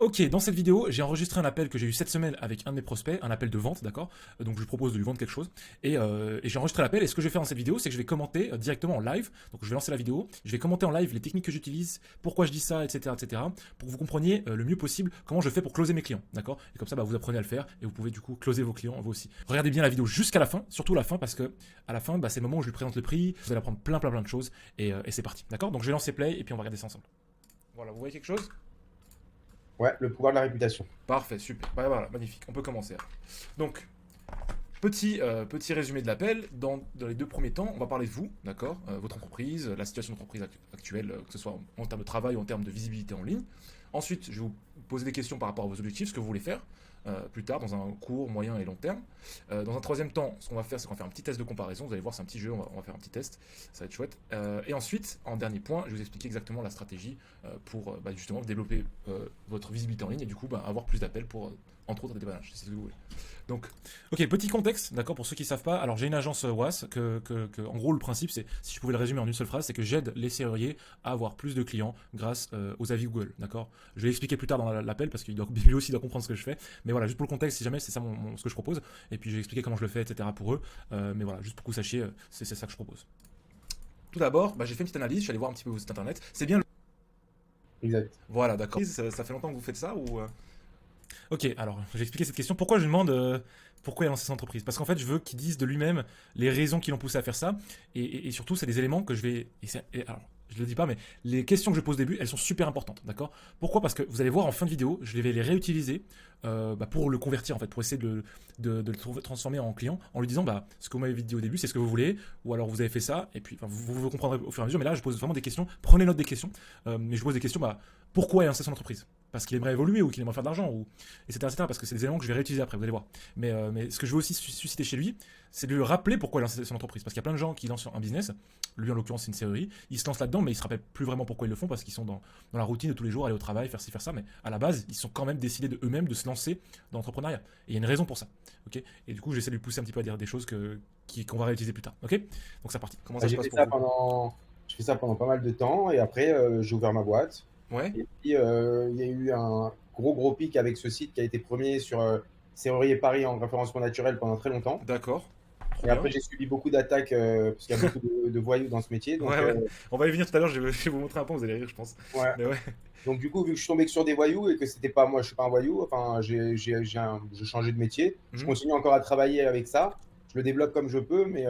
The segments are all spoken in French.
Ok, dans cette vidéo, j'ai enregistré un appel que j'ai eu cette semaine avec un de mes prospects, un appel de vente, d'accord. Donc je lui propose de lui vendre quelque chose. Et j'ai enregistré l'appel. Et ce que je vais faire dans cette vidéo, c'est que je vais commenter directement en live. Donc je vais lancer la vidéo, je vais commenter en live les techniques que j'utilise, pourquoi je dis ça, etc., etc. Pour que vous compreniez le mieux possible comment je fais pour closer mes clients, d'accord. Et comme ça, vous apprenez à le faire et vous pouvez du coup closer vos clients vous aussi. Regardez bien la vidéo jusqu'à la fin, surtout la fin, parce que à la fin, c'est le moment où je lui présente le prix. Vous allez apprendre plein de choses et c'est parti, d'accord. Donc je vais lancer play et puis on va regarder ça ensemble. Voilà, vous voyez quelque chose? Ouais, le pouvoir de la réputation. Parfait, super. Voilà, magnifique. On peut commencer. Donc, petit résumé de l'appel. Dans les deux premiers temps, on va parler de vous, d'accord. Votre entreprise, la situation de l'entreprise actuelle, que ce soit en termes de travail ou en termes de visibilité en ligne. Ensuite, je vais vous poser des questions par rapport à vos objectifs, ce que vous voulez faire plus tard, dans un court, moyen et long terme. Dans un troisième temps, ce qu'on va faire, c'est qu'on va faire un petit test de comparaison. Vous allez voir, c'est un petit jeu, on va faire un petit test. Ça va être chouette. Et ensuite, en dernier point, je vais vous expliquer exactement la stratégie pour justement développer votre visibilité en ligne et du coup avoir plus d'appels pour, entre autres, des dépannages. C'est ce que vous voulez. Donc, ok, petit contexte, d'accord, pour ceux qui ne savent pas. Alors, j'ai une agence WAS en gros, le principe, c'est, si je pouvais le résumer en une seule phrase, c'est que j'aide les serruriers à avoir plus de clients grâce aux avis Google, d'accord. Je vais l'expliquer plus tard dans l'appel parce qu'il lui aussi doit comprendre ce que je fais. Mais voilà, juste pour le contexte, si jamais c'est ça ce que je propose. Et puis, je vais expliquer comment je le fais, etc. pour eux. Mais voilà, juste pour que vous sachiez, c'est ça que je propose. Tout d'abord, j'ai fait une petite analyse, je suis allé voir un petit peu votre site internet. C'est bien. Exact. Voilà, d'accord. Ça fait longtemps que vous faites ça ou Ok, alors j'ai expliqué cette question. Pourquoi je lui demande pourquoi il a lancé son entreprise? Parce qu'en fait, je veux qu'il dise de lui-même les raisons qui l'ont poussé à faire ça. Et surtout, c'est des éléments que je vais. Alors, je le dis pas, mais les questions que je pose au début, elles sont super importantes, d'accord? Pourquoi? Parce que vous allez voir en fin de vidéo, je vais les réutiliser pour le convertir, en fait, pour essayer de le transformer en client, en lui disant ce que vous m'avez dit au début, c'est ce que vous voulez, ou alors vous avez fait ça, et puis vous comprendrez au fur et à mesure. Mais là, je pose vraiment des questions. Prenez note des questions, mais je pose des questions. Pourquoi il a lancé son entreprise? Parce qu'il aimerait évoluer ou qu'il aimerait faire de l'argent, ou etc., parce que c'est des éléments que je vais réutiliser après, vous allez voir. Mais ce que je veux aussi susciter chez lui, c'est de lui rappeler pourquoi il a lancé son entreprise. Parce qu'il y a plein de gens qui lancent un business, lui en l'occurrence c'est une serrurerie, ils se lancent là-dedans, mais ils se rappellent plus vraiment pourquoi ils le font, parce qu'ils sont dans la routine de tous les jours, aller au travail, faire ci, faire ça, mais à la base, ils sont quand même décidés de eux-mêmes de se lancer dans l'entrepreneuriat. Et il y a une raison pour ça. Ok. Et du coup, j'essaie de lui pousser un petit peu à dire des choses qu'on va réutiliser plus tard. Ok. Donc c'est parti. Comment ça se J'ai passe fait pour ça vous? pendant, je fais ça pendant pas mal de temps et après j'ai ouvert ma boîte. Ouais. Et puis il y a eu un gros pic avec ce site qui a été premier sur Serrurier Paris en référencement naturel pendant très longtemps. D'accord. Trop Et bien. après j'ai subi beaucoup d'attaques parce qu'il y a beaucoup de voyous dans ce métier. Donc, Ouais. On va y venir tout à l'heure, je vais vous montrer un peu, vous allez rire, je pense. ouais. Mais ouais. Donc du coup, vu que je suis tombé que sur des voyous et que c'était pas moi, je suis pas un voyou, enfin j'ai changé de métier. Je Mhm. continue encore à travailler avec ça. Je le développe comme je peux, mais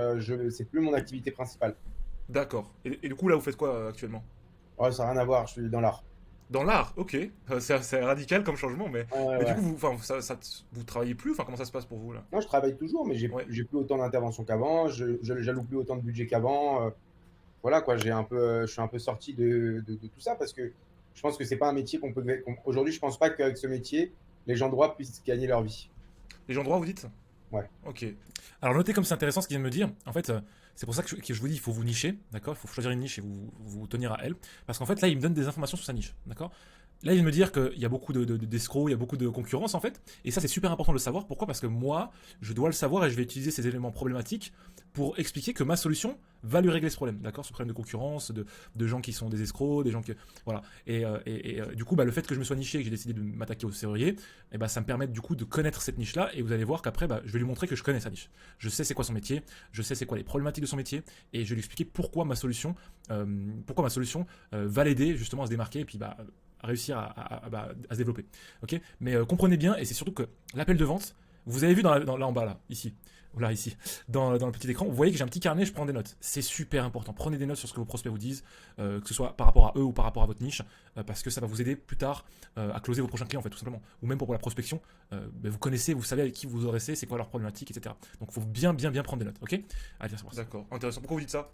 c'est plus mon activité principale. D'accord. Et du coup, là, vous faites quoi actuellement? Ouais, ça n'a rien à voir, je suis dans l'art. Dans l'art, ok. C'est radical comme changement, Ouais, mais du ouais. coup, vous travaillez plus? Enfin, comment ça se passe pour vous, là? Moi, je travaille toujours, mais Ouais. j'ai plus autant d'intervention qu'avant. J'alloue plus autant de budget qu'avant. Voilà, quoi. Je suis un peu sorti de tout ça parce que je pense que c'est pas un métier qu'on peut. Aujourd'hui, je pense pas qu'avec ce métier, les gens droits puissent gagner leur vie. Les gens droits, vous dites? Ouais. Ok. Alors, notez comme c'est intéressant ce qu'il vient de me dire. En fait, c'est pour ça que je vous dis, il faut vous nicher, d'accord. Il faut choisir une niche et vous tenir à elle. Parce qu'en fait, là, il me donne des informations sur sa niche, d'accord. Là, il vient de me dire qu'il y a beaucoup d'escrocs, il y a beaucoup de concurrence, en fait. Et ça, c'est super important de le savoir. Pourquoi? Parce que moi, je dois le savoir et je vais utiliser ces éléments problématiques pour expliquer que ma solution va lui régler ce problème, d'accord. Ce problème de concurrence, de gens qui sont des escrocs, des gens qui. Voilà. Du coup, le fait que je me sois niché et que j'ai décidé de m'attaquer aux serruriers, ça me permet du coup de connaître cette niche-là. Et vous allez voir qu'après, je vais lui montrer que je connais sa niche. Je sais c'est quoi son métier, je sais c'est quoi les problématiques de son métier, et je vais lui expliquer pourquoi ma solution va l'aider justement à se démarquer et puis à réussir à se développer. Ok. Mais comprenez bien, et c'est surtout que l'appel de vente, vous avez vu là en bas, là, ici. Là, ici, dans le petit écran, vous voyez que j'ai un petit carnet, je prends des notes. C'est super important. Prenez des notes sur ce que vos prospects vous disent, que ce soit par rapport à eux ou par rapport à votre niche, parce que ça va vous aider plus tard à closer vos prochains clients, en fait, tout simplement. Ou même pour la prospection, vous connaissez, vous savez avec qui vous vous adressez, c'est quoi leur problématique, etc. Donc, il faut bien prendre des notes, ok. Allez, c'est parti. D'accord, intéressant. Pourquoi vous dites ça?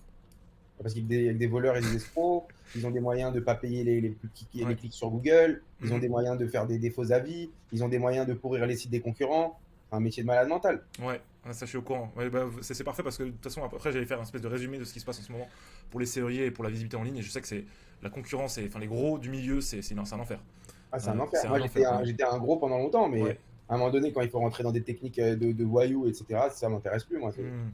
Parce qu'il y a des voleurs et des escrocs. Ils ont des moyens de ne pas payer Ouais. les clics sur Google. Ils ont Mhm. des moyens de faire des faux avis. Ils ont des moyens de pourrir les sites des concurrents. C'est un métier de malade mental. Ouais, ça je suis au courant. Ouais, c'est parfait parce que de toute façon, après, j'allais faire un espèce de résumé de ce qui se passe en ce moment pour les serruriers et pour la visibilité en ligne. Et je sais que c'est la concurrence, enfin les gros du milieu, c'est un enfer. Ah, c'est un enfer. C'est Moi, un enfer, ouais. j'étais un gros pendant longtemps, mais Ouais. à un moment donné, quand il faut rentrer dans des techniques de voyous, etc., ça m'intéresse plus, moi. Hmm.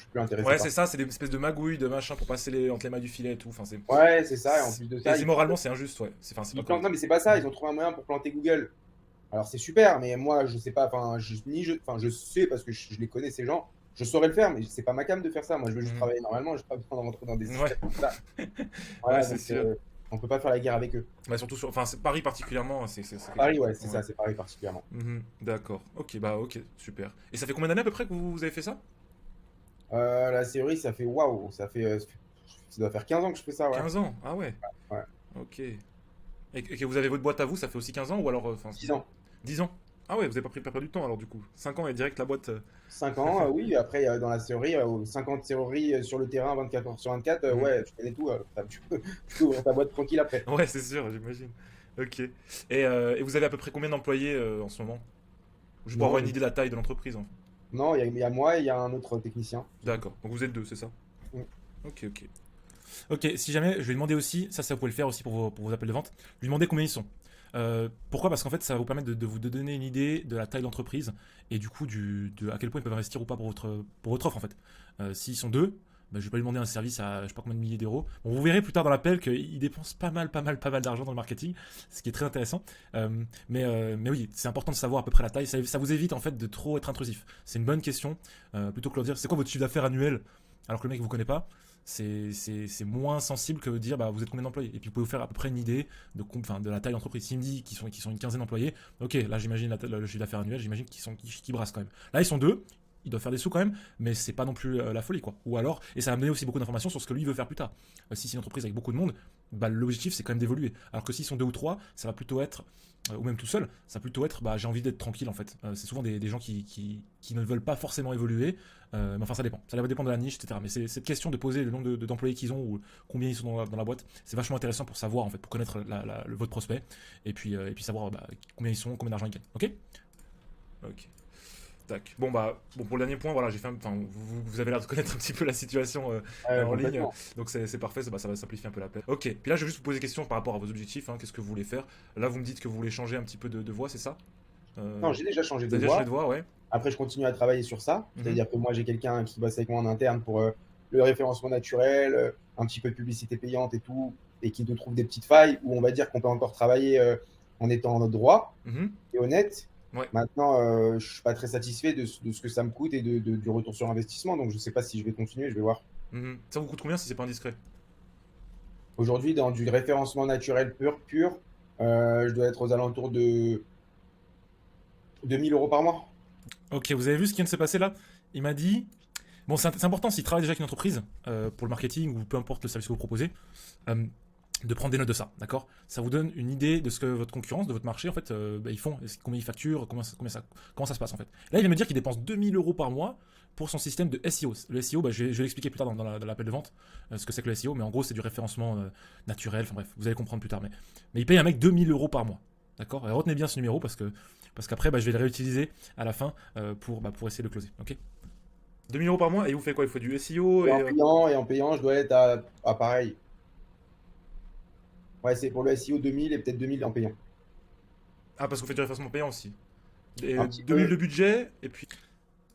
suis plus intéressé Ouais, par c'est ça. ça, c'est des espèces de magouilles, de machin pour passer entre les mailles du filet et tout. Enfin, Ouais, c'est ça, et en plus de ça, c'est moralement, c'est injuste, ouais. C'est pas non, correct. mais c'est pas ça, ils ont trouvé un moyen pour planter Google. Alors c'est super, mais moi, je sais pas, enfin, enfin, je sais parce que je les connais, ces gens, je saurais le faire, mais c'est pas ma came de faire ça. Moi, je veux juste Mhm. travailler normalement, je n'ai pas besoin de rentrer dans des Ouais, systèmes comme ça. ouais, Voilà, c'est donc sûr. on peut pas faire la guerre avec eux. Bah, surtout sur. Enfin, Paris particulièrement, c'est quelque Paris, chose. ouais, c'est Ouais. ça, c'est Paris particulièrement. Mhm. D'accord. Ok, bah, ok, super. Et ça fait combien d'années à peu près que vous avez fait ça? La théorie, ça fait waouh, ça doit faire 15 ans que je fais ça, ouais. 15 ans? Ah ouais, Ouais, ok. Et que vous avez votre boîte à vous, ça fait aussi 15 ans ou alors. Enfin, 10 ans. 10 ans? Ah ouais, vous avez pas pris perdu de temps alors du coup. 5 ans et direct la boîte. 5 ans, oui, après, dans la théorie, 50 théories sur le terrain, 24 heures sur 24, Mhm. ouais, tu connais tout, tu peux ouvrir ta boîte tranquille après. Ouais, c'est sûr, j'imagine. Ok. Et vous avez à peu près combien d'employés en ce moment? Juste pour Non, avoir une idée de la taille de l'entreprise. Hein. non, il y a moi et il y a un autre technicien. D'accord. Donc vous êtes deux, c'est ça? Mm. Ok, ok. Ok, si jamais, je vais demander aussi, ça vous pouvez le faire aussi pour vos appels de vente, lui demander combien ils sont. Pourquoi? Parce qu'en fait, ça va vous permettre de vous donner une idée de la taille d'entreprise et du coup de à quel point ils peuvent investir ou pas pour votre offre en fait. S'ils sont deux, bah, je vais pas lui demander un service à je sais pas combien de milliers d'euros. Bon, vous verrez plus tard dans l'appel qu'ils dépensent pas mal d'argent dans le marketing, ce qui est très intéressant. Mais oui, c'est important de savoir à peu près la taille. Ça vous évite en fait de trop être intrusif. C'est une bonne question. Plutôt que de leur dire c'est quoi votre chiffre d'affaires annuel alors que le mec vous connaît pas, c'est moins sensible que de dire bah, vous êtes combien d'employés. Et puis vous pouvez vous faire à peu près une idée de la taille d'entreprise. S'il me dit qu'ils sont une quinzaine d'employés, ok, là j'imagine le chiffre d'affaires annuel, j'imagine qu'ils brassent quand même. Là ils sont deux, ils doivent faire des sous quand même, mais c'est pas non plus la folie quoi. Ou alors, et ça va me donner aussi beaucoup d'informations sur ce que lui veut faire plus tard. Si c'est une entreprise avec beaucoup de monde, bah, l'objectif c'est quand même d'évoluer. Alors que s'ils sont deux ou trois, ça va plutôt être ou même tout seul, ça va plutôt être bah, j'ai envie d'être tranquille en fait. C'est souvent des gens qui ne veulent pas forcément évoluer, mais enfin ça dépend. Ça va dépendre de la niche, etc. Mais c'est cette question de poser le nombre d'employés qu'ils ont ou combien ils sont dans la boîte, c'est vachement intéressant pour savoir en fait, pour connaître votre prospect et puis savoir bah, combien ils sont, combien d'argent ils gagnent. Ok. Ok. Tac. Bon pour le dernier point, voilà, j'ai fait enfin, vous avez l'air de connaître un petit peu la situation en ligne, Complètement. donc c'est parfait, ça va simplifier un peu l'appel. Ok, puis là je vais juste vous poser des questions par rapport à vos objectifs, hein, qu'est-ce que vous voulez faire. Là vous me dites que vous voulez changer un petit peu de voie, c'est ça? Non, j'ai déjà changé Vous de avez déjà changé voie. de voie, ouais. Après, je continue à travailler sur ça. Mhm. C'est-à-dire que moi, j'ai quelqu'un qui bosse avec moi en interne pour le référencement naturel, un petit peu de publicité payante et tout, et qui nous trouve des petites failles où on va dire qu'on peut encore travailler en étant en notre droit Mhm. et honnête. Ouais. Maintenant, je ne suis pas très satisfait de ce que ça me coûte et du retour sur investissement. Donc, je ne sais pas si je vais continuer, je vais voir. Mhm. Ça vous coûte combien si c'est pas indiscret? Aujourd'hui, dans du référencement naturel pur, je dois être aux alentours de 2 000 € par mois. Ok, vous avez vu ce qui vient de se passer là? Il m'a dit. Bon, c'est important s'il travaille déjà avec une entreprise pour le marketing ou peu importe le service que vous proposez, euh, de prendre des notes de ça, d'accord? Ça vous donne une idée de ce que votre concurrence, de votre marché, en fait, bah, ils font, combien ils facturent, comment ça se passe en fait. Là, il vient me dire qu'il dépense 2 000 € par mois pour son système de SEO. Le SEO, bah, je vais l'expliquer plus tard dans l'appel de vente, ce que c'est que le SEO, mais en gros, c'est du référencement naturel, enfin bref, vous allez comprendre plus tard. Mais il paye un mec 2 000 € par mois, d'accord? Et retenez bien ce numéro parce qu'après, bah, je vais le réutiliser à la fin pour essayer de closer, ok? 2 000 € par mois et vous faites quoi? Il faut du SEO Et et. en payant, je dois être à pareil. Ouais, c'est pour le SEO 2000 et peut-être 2000 en payant. Ah, parce que vous faites du référencement payant aussi. Un Et petit 2000 peu. de budget, et puis.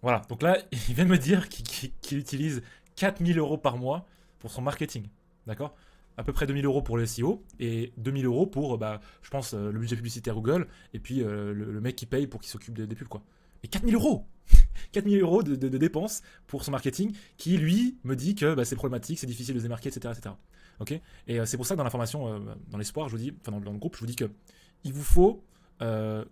Voilà, donc là, il vient de me dire qu'il utilise 4 000 € par mois pour son marketing. D'accord? À peu près 2 000 € pour le SEO et 2 000 € pour, bah, je pense, le budget publicitaire Google et puis le mec qui paye pour qu'il s'occupe des pubs, quoi. Et 4 000 €! 4 000 € de dépenses pour son marketing qui, lui, me dit que bah, c'est problématique, c'est difficile de se démarquer, etc. etc. Ok. Et c'est pour ça que dans la formation, dans l'espoir, je vous dis, enfin dans le groupe, je vous dis que il vous faut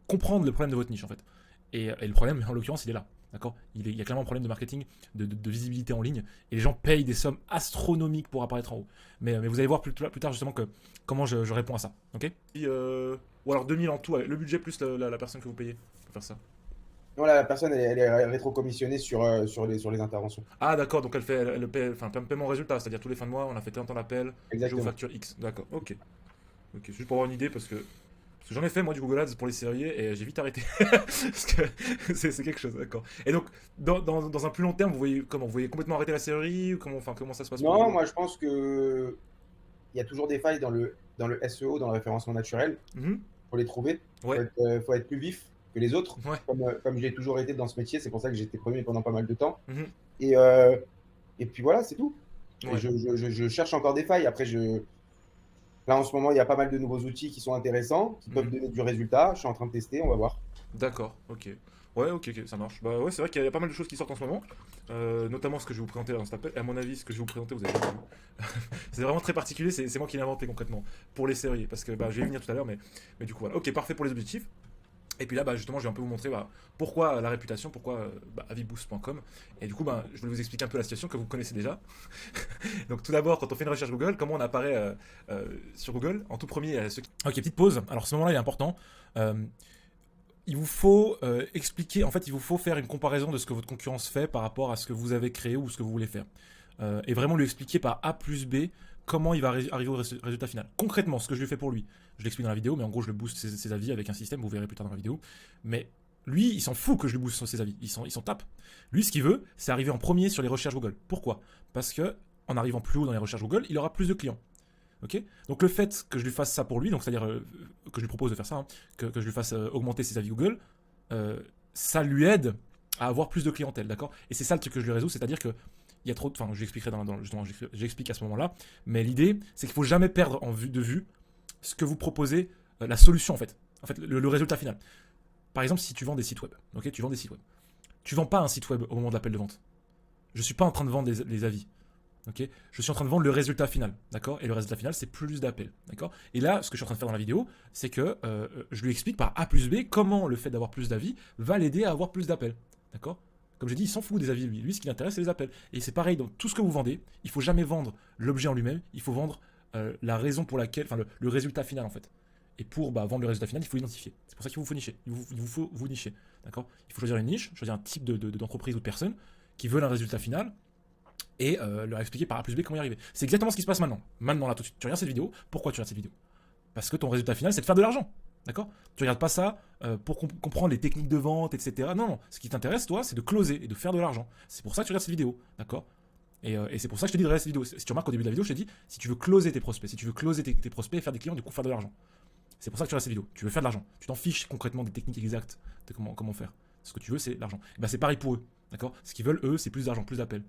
comprendre le problème de votre niche, en fait. Et le problème, en l'occurrence, il est là. D'accord. Il y a clairement un problème de marketing, de visibilité en ligne, et les gens payent des sommes astronomiques pour apparaître en haut. Mais vous allez voir plus tard justement comment je réponds à ça. Ok. Ou alors 2000 en tout, avec le budget plus la personne que vous payez pour faire ça. Non, là, la personne, elle est rétro-commissionnée sur les interventions. Ah d'accord, donc elle paie, enfin paiement résultat, c'est-à-dire tous les fins de mois, on a fait tant d'appels, je vous Exactement. facture X. D'accord, ok. Ok, juste pour avoir une idée, parce que j'en ai fait moi du Google Ads pour les serruriers et j'ai vite arrêté. Parce que c'est quelque chose, d'accord. Et donc, dans un plus long terme, vous voyez comment? Vous voyez complètement arrêter la serrurerie ou comment ça se passe pour Non, vous? moi, je pense que il y a toujours des failles dans le SEO, dans le référencement naturel. Mhm. Faut les trouver. Ouais, Faut être plus vif que les autres. ouais. Comme j'ai toujours été dans ce métier, c'est pour ça que j'étais premier pendant pas mal de temps. Mhm. Et et puis voilà, c'est tout. Et Ouais. je cherche encore des failles. Après, là, en ce moment, il y a pas mal de nouveaux outils qui sont intéressants, qui peuvent Mhm. donner du résultat. Je suis en train de tester, on va voir. D'accord, ok. Ouais, ok, ok, ça marche. Bah ouais, c'est vrai qu'il y a pas mal de choses qui sortent en ce moment, notamment ce que je vais vous présenter là dans cet appel. Et à mon avis, ce que je vais vous présenter, vous avez jamais vu. C'est vraiment très particulier, c'est moi qui l'ai inventé concrètement, pour les serruriers, parce que bah, je vais y venir tout à l'heure, mais du coup voilà. Ok, parfait pour les objectifs. Et puis là, bah, justement, je vais un peu vous montrer bah, pourquoi la réputation, pourquoi bah, aviboost.com. Et du coup, bah, je vais vous expliquer un peu la situation que vous connaissez déjà. Donc tout d'abord, quand on fait une recherche Google, comment on apparaît sur Google? En tout premier, il y a ceux qui... Ok, petite pause. Alors ce moment-là, il est important. Euh, il vous faut expliquer, en fait, il vous faut faire une comparaison de ce que votre concurrence fait par rapport à ce que vous avez créé ou ce que vous voulez faire. Et vraiment lui expliquer par A plus B comment il va arriver au résultat final. Concrètement, ce que je lui fais pour lui, je l'explique dans la vidéo, mais en gros, je le booste ses avis avec un système, vous verrez plus tard dans la vidéo. Mais lui, il s'en fout que je lui booste ses avis, il s'en tape. Lui, ce qu'il veut, c'est arriver en premier sur les recherches Google. Pourquoi? Parce que en arrivant plus haut dans les recherches Google, il aura plus de clients. Ok. Donc le fait que je lui fasse ça pour lui, donc c'est-à-dire que je lui propose de faire ça, hein, que je lui fasse augmenter ses avis Google, euh, ça lui aide à avoir plus de clientèle, d'accord? Et c'est ça le truc que je lui résous, c'est-à-dire que il y a trop de... Enfin, je l'expliquerai justement, j'explique à ce moment-là, mais l'idée, c'est qu'il faut jamais perdre de vue ce que vous proposez, la solution en fait. En fait, le résultat final. Par exemple, si tu vends des sites web, ok? Tu vends des sites web. Tu vends pas un site web au moment de l'appel de vente. Je suis pas en train de vendre les avis. Ok, je suis en train de vendre le résultat final, d'accord. Et le résultat final, c'est plus d'appels, d'accord. Et là, ce que je suis en train de faire dans la vidéo, c'est que je lui explique par A plus B comment le fait d'avoir plus d'avis va l'aider à avoir plus d'appels, d'accord. Comme j'ai dit, il s'en fout des avis, lui. Lui, ce qui l'intéresse, c'est les appels. Et c'est pareil dans tout ce que vous vendez. Il faut jamais vendre l'objet en lui-même. Il faut vendre la raison pour laquelle, enfin, le résultat final en fait. Et pour bah, vendre le résultat final, il faut l'identifier. C'est pour ça qu'il vous faut nicher. Il vous faut vous nicher, d'accord. Il faut choisir une niche, choisir un type d'entreprise ou de personne qui veulent un résultat final et leur expliquer par A plus B comment y arriver. C'est exactement ce qui se passe maintenant. Maintenant, là, tout de suite, tu regardes cette vidéo. Pourquoi tu regardes cette vidéo? Parce que ton résultat final, c'est de faire de l'argent. D'accord. Tu regardes pas ça pour comprendre les techniques de vente, etc. Non, non. Ce qui t'intéresse, toi, c'est de closer et de faire de l'argent. C'est pour ça que tu regardes cette vidéo. D'accord. Et c'est pour ça que je te dis de regarder cette vidéo. Si tu remarques au début de la vidéo, je t'ai dit, si tu veux closer tes prospects, si tu veux closer tes prospects et faire des clients, du coup, faire de l'argent. C'est pour ça que tu regardes cette vidéo. Tu veux faire de l'argent. Tu t'en fiches concrètement des techniques exactes de comment faire. Ce que tu veux, c'est l'argent. Et ben, c'est pareil pour eux. D'accord. Ce qu'ils veulent, eux, c'est plus d'argent, plus d'appels.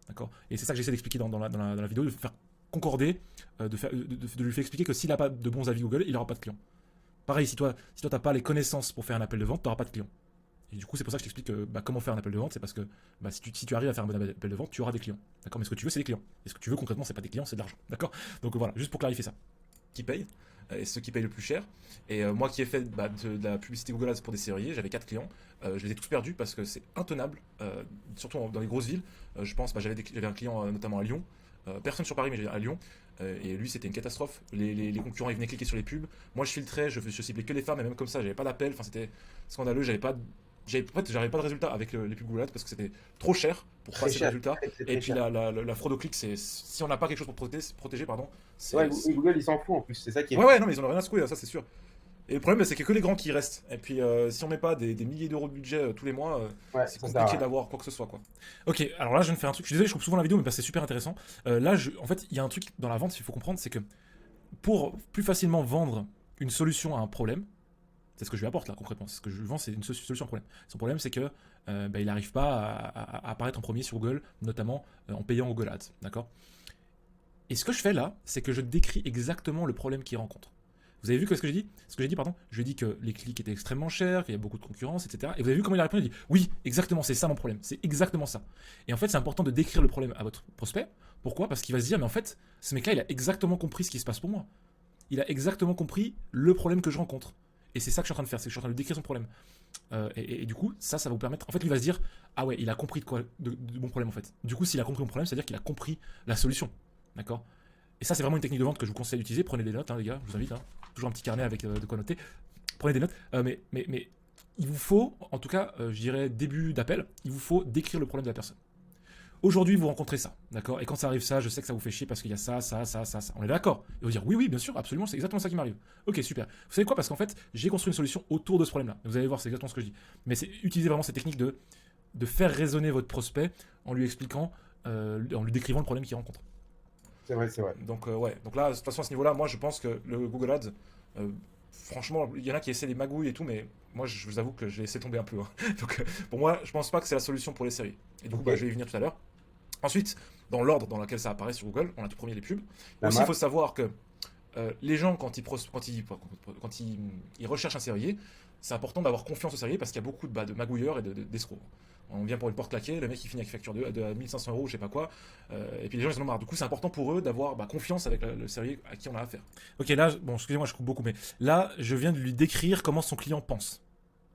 D'accord. Et c'est ça que j'essaie d'expliquer dans la vidéo, de faire concorder, de lui faire expliquer que s'il n'a pas de bons avis Google, il n'aura pas de clients. Pareil, si toi t'as pas les connaissances pour faire un appel de vente, tu n'auras pas de clients. Et du coup, c'est pour ça que je t'explique comment faire un appel de vente, c'est parce que si tu arrives à faire un bon appel de vente, tu auras des clients. D'accord. Mais ce que tu veux, c'est des clients. Et ce que tu veux concrètement, c'est pas des clients, c'est de l'argent. D'accord. Donc voilà, juste pour clarifier ça. Qui paye et ceux qui payent le plus cher. Et moi qui ai fait de la publicité Google Ads pour des serruriers, j'avais 4 clients. Je les ai tous perdus parce que c'est intenable, surtout dans les grosses villes. Je pense, j'avais un client notamment à Lyon. Personne sur Paris, mais à Lyon. Et lui, c'était une catastrophe. Les concurrents, ils venaient cliquer sur les pubs. Moi, je filtrais, je ciblais que les femmes, et même comme ça, j'avais pas d'appel. Enfin, c'était scandaleux. J'avais pas de résultat avec les pubs Google Ads parce que c'était trop cher pour Très passer le cher, résultat. c'est Et très puis cher. la fraude au clic, c'est si on n'a pas quelque chose pour protéger, pardon, Ouais, c'est Google, il s'en fout en plus, c'est ça qui est ouais, fou. ouais, non, mais ils en ont rien à secouer, ça c'est sûr. Et le problème, c'est qu'il y a que les grands qui restent. Et puis, si on met pas des milliers d'euros de budget tous les mois, Ouais, c'est ça sert à compliqué rien. d'avoir quoi que ce soit, quoi. Ok, alors là, je viens de faire un truc. Je suis désolé, je coupe souvent la vidéo, mais parce que c'est super intéressant. Là, en fait, il y a un truc dans la vente, il faut comprendre, c'est que pour plus facilement vendre une solution à un problème, c'est ce que je lui apporte là concrètement. C'est ce que je lui vends, c'est une solution à un problème. Son problème, c'est que il n'arrive pas à apparaître en premier sur Google, notamment en payant Google Ads, d'accord. Et ce que je fais là, c'est que je décris exactement le problème qu'il rencontre. Vous avez vu ce que j'ai dit? Ce que j'ai dit, pardon. Je lui ai dit que les clics étaient extrêmement chers, qu'il y a beaucoup de concurrence, etc. Et vous avez vu comment il a répondu? Il a dit oui, exactement, c'est ça mon problème. C'est exactement ça. Et en fait, c'est important de décrire le problème à votre prospect. Pourquoi? Parce qu'il va se dire, mais en fait, ce mec-là, il a exactement compris ce qui se passe pour moi. Il a exactement compris le problème que je rencontre. Et c'est ça que je suis en train de faire, c'est que je suis en train de décrire son problème. Et du coup, ça va vous permettre. En fait, lui va se dire, ah ouais, il a compris de mon problème en fait. Du coup, s'il a compris mon problème, c'est-à-dire qu'il a compris la solution. D'accord. Et ça, c'est vraiment une technique de vente que je vous conseille d'utiliser. Prenez des notes, hein, les gars, je vous invite. Hein. Toujours un petit carnet avec de quoi noter. Prenez des notes. Mais il vous faut, en tout cas, je dirais début d'appel, il vous faut décrire le problème de la personne. Aujourd'hui, vous rencontrez ça, d'accord. Et quand ça arrive ça, je sais que ça vous fait chier parce qu'il y a ça, ça, ça, ça, ça. On est d'accord. Et vous dire oui, oui, bien sûr, absolument, c'est exactement ça qui m'arrive. Ok, super. Vous savez quoi? Parce qu'en fait, j'ai construit une solution autour de ce problème-là. Vous allez voir, c'est exactement ce que je dis. Mais c'est utiliser vraiment cette technique de faire résonner votre prospect en lui expliquant, en lui décrivant le problème qu'il rencontre. C'est vrai, c'est vrai. Donc ouais, donc là, de toute façon à ce niveau-là, moi je pense que le Google Ads, franchement, il y en a qui essaient des magouilles et tout, mais moi je vous avoue que j'ai laissé tomber un peu. Hein. Donc pour moi, je pense pas que c'est la solution pour les séries. Et du coup, Ok. bah, je vais y venir tout à l'heure. Ensuite, dans l'ordre dans lequel ça apparaît sur Google, on a tout premier les pubs. La Aussi, il map. faut savoir que les gens, ils recherchent un serrurier, c'est important d'avoir confiance au serrurier parce qu'il y a beaucoup de magouilleurs et d'escrocs. On vient pour une porte claquée, le mec il finit avec facture de 1500 euros, je sais pas quoi, et puis les gens ils en ont marre. Du coup, c'est important pour eux d'avoir confiance avec le serrurier à qui on a affaire. Ok, là, bon, excusez-moi, je coupe beaucoup, mais là, je viens de lui décrire comment son client pense.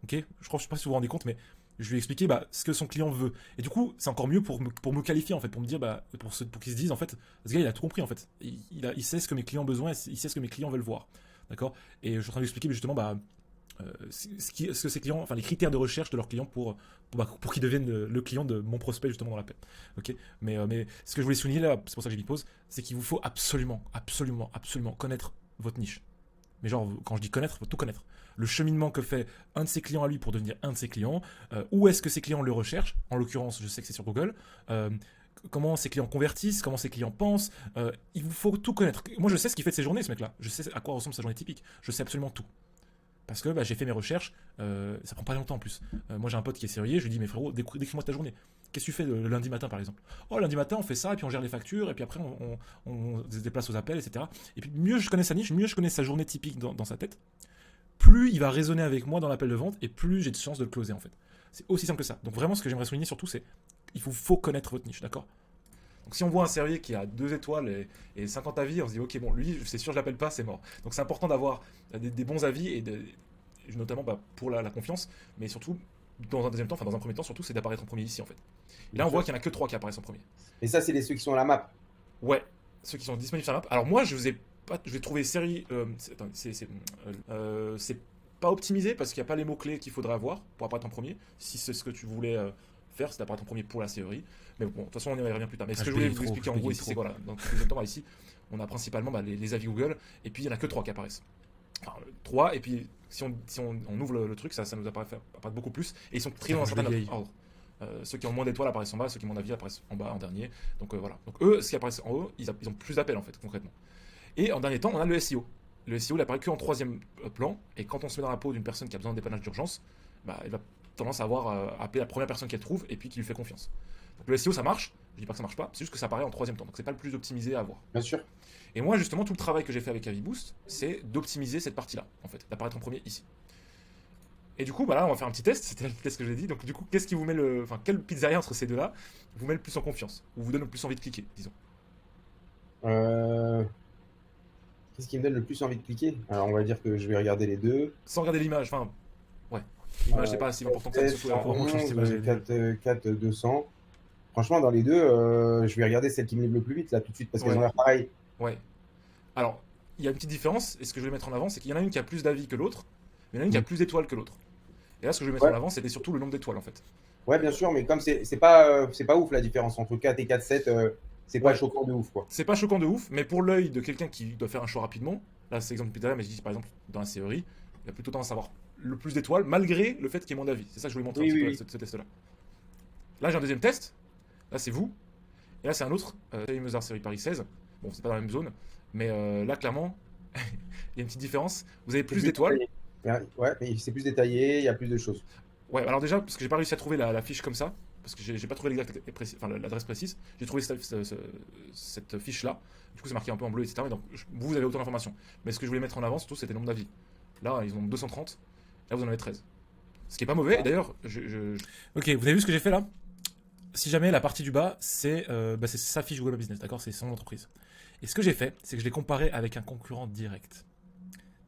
Ok, je sais pas si vous vous rendez compte, mais je lui ai expliqué ce que son client veut. Et du coup, c'est encore mieux pour me qualifier en fait, pour me dire, pour qu'ils se disent en fait, ce gars il a tout compris en fait. Il sait ce que mes clients ont besoin, il sait ce que mes clients veulent voir. D'accord. Et je suis en train de lui expliquer justement ce que ces clients, enfin les critères de recherche de leurs clients pour qu'ils deviennent le client de mon prospect justement dans l'appel. Ok. Mais ce que je voulais souligner là, c'est pour ça que j'ai mis pause, c'est qu'il vous faut absolument, absolument, absolument connaître votre niche. Mais genre, quand je dis connaître, il faut tout connaître. Le cheminement que fait un de ses clients à lui pour devenir un de ses clients, où est-ce que ses clients le recherchent, en l'occurrence, je sais que c'est sur Google, comment ses clients convertissent, comment ses clients pensent, il vous faut tout connaître. Moi, je sais ce qu'il fait de ses journées, ce mec-là. Je sais à quoi ressemble sa journée typique. Je sais absolument tout. Parce que j'ai fait mes recherches, ça prend pas longtemps en plus. Moi, j'ai un pote qui est serrurier, je lui dis, mais frérot, décris-moi ta journée. Qu'est-ce que tu fais le lundi matin, par exemple? Oh, lundi matin, on fait ça, et puis on gère les factures, et puis après, on se déplace aux appels, etc. Et puis, mieux je connais sa niche, mieux je connais sa journée typique dans sa tête, plus il va résonner avec moi dans l'appel de vente, et plus j'ai de chances de le closer, en fait. C'est aussi simple que ça. Donc, vraiment, ce que j'aimerais souligner surtout, c'est il faut connaître votre niche, d'accord? Donc, si on voit un serrurier qui a 2 étoiles et 50 avis, on se dit, ok, bon, lui, c'est sûr, je l'appelle pas, c'est mort. Donc, c'est important d'avoir des bons avis, notamment pour la confiance, mais surtout, dans un deuxième temps, enfin dans un premier temps, surtout, c'est d'apparaître en premier ici, en fait. Et là, on voit qu'il n'y en a que 3 qui apparaissent en premier. Et ça, c'est ceux qui sont à la map. Ouais, ceux qui sont disponibles sur la map. Alors, moi, je vais trouver série. C'est pas optimisé parce qu'il n'y a pas les mots-clés qu'il faudrait avoir pour apparaître en premier. Si c'est ce que tu voulais faire, c'est d'apparaître en premier pour la série. Mais bon, de toute façon, on y revient plus tard. Mais ce que je voulais vous expliquer en gros ici, c'est voilà, dans le deuxième temps, ici, on a principalement les avis Google, et puis il n'y en a que 3 qui apparaissent. Enfin, 3, et puis si on ouvre le truc, ça nous apparaît beaucoup plus, et ils sont triés dans un certain ordre. Ceux qui ont moins d'étoiles apparaissent en bas, ceux qui ont moins d'avis apparaissent en bas, en dernier. Donc voilà. Donc eux, ceux qui apparaissent en haut, ils ont plus d'appels en fait, concrètement. Et en dernier temps, on a le SEO. Le SEO, il apparaît qu'en troisième plan, et quand on se met dans la peau d'une personne qui a besoin de dépannage d'urgence, il va tendance à appeler la première personne qu'elle trouve, et puis qui lui fait confiance. Donc le SEO, ça marche. Je dis pas que ça marche pas, c'est juste que ça apparaît en troisième temps. Donc c'est pas le plus optimisé à avoir. Bien sûr. Et moi, justement, tout le travail que j'ai fait avec AviBoost, c'est d'optimiser cette partie-là, en fait, d'apparaître en premier ici. Et du coup, là, on va faire un petit test. C'était le test que j'ai dit. Donc, du coup, qu'est-ce qui vous met enfin, quelle pizzeria entre ces deux-là vous met le plus en confiance ou vous donne le plus envie de cliquer, disons? Euh, Qu'est-ce qui me donne le plus envie de cliquer? Alors, on va dire que je vais regarder les deux. Sans regarder l'image, enfin, ouais. L'image, c'est pas si important que ça, mais surtout la H11, 4, 200. Franchement, dans les deux, je vais regarder celle qui me livre le plus vite, là, tout de suite, parce qu'elles ont l'air pareilles. Ouais. Alors, il y a une petite différence, et ce que je vais mettre en avant, c'est qu'il y en a une qui a plus d'avis que l'autre, mais il y en a une qui a plus d'étoiles que l'autre. Et là, ce que je vais mettre en avant, c'était surtout le nombre d'étoiles, en fait. Ouais, bien sûr, mais comme c'est pas ouf la différence entre 4 et 4,7, c'est pas choquant de ouf, quoi. C'est pas choquant de ouf, mais pour l'œil de quelqu'un qui doit faire un choix rapidement, là c'est l'exemple de pizzeria, mais je dis par exemple dans la série, il a plutôt tendance à avoir le plus d'étoiles, malgré le fait qu'il y ait moins d'avis. C'est ça que je voulais montrer un petit peu ce test-là. Là j'ai un deuxième test, là c'est vous, et là c'est un autre, Meusard série Paris 16. Bon, c'est pas dans la même zone, mais là clairement, il y a une petite différence. Vous avez plus d'étoiles. Ouais, mais c'est plus détaillé, il y a plus de choses. Ouais, alors déjà, parce que j'ai pas réussi à trouver la fiche comme ça, parce que j'ai pas trouvé l'adresse précise, j'ai trouvé cette fiche-là. Du coup, c'est marqué un peu en bleu, etc. Et donc, vous avez autant d'informations. Mais ce que je voulais mettre en avant, surtout, c'était le nombre d'avis. Là, ils ont 230. Là, vous en avez 13. Ce qui est pas mauvais. Et d'ailleurs, Ok, vous avez vu ce que j'ai fait là? Si jamais la partie du bas, c'est sa fiche Google My Business, d'accord? C'est son entreprise. Et ce que j'ai fait, c'est que je l'ai comparé avec un concurrent direct.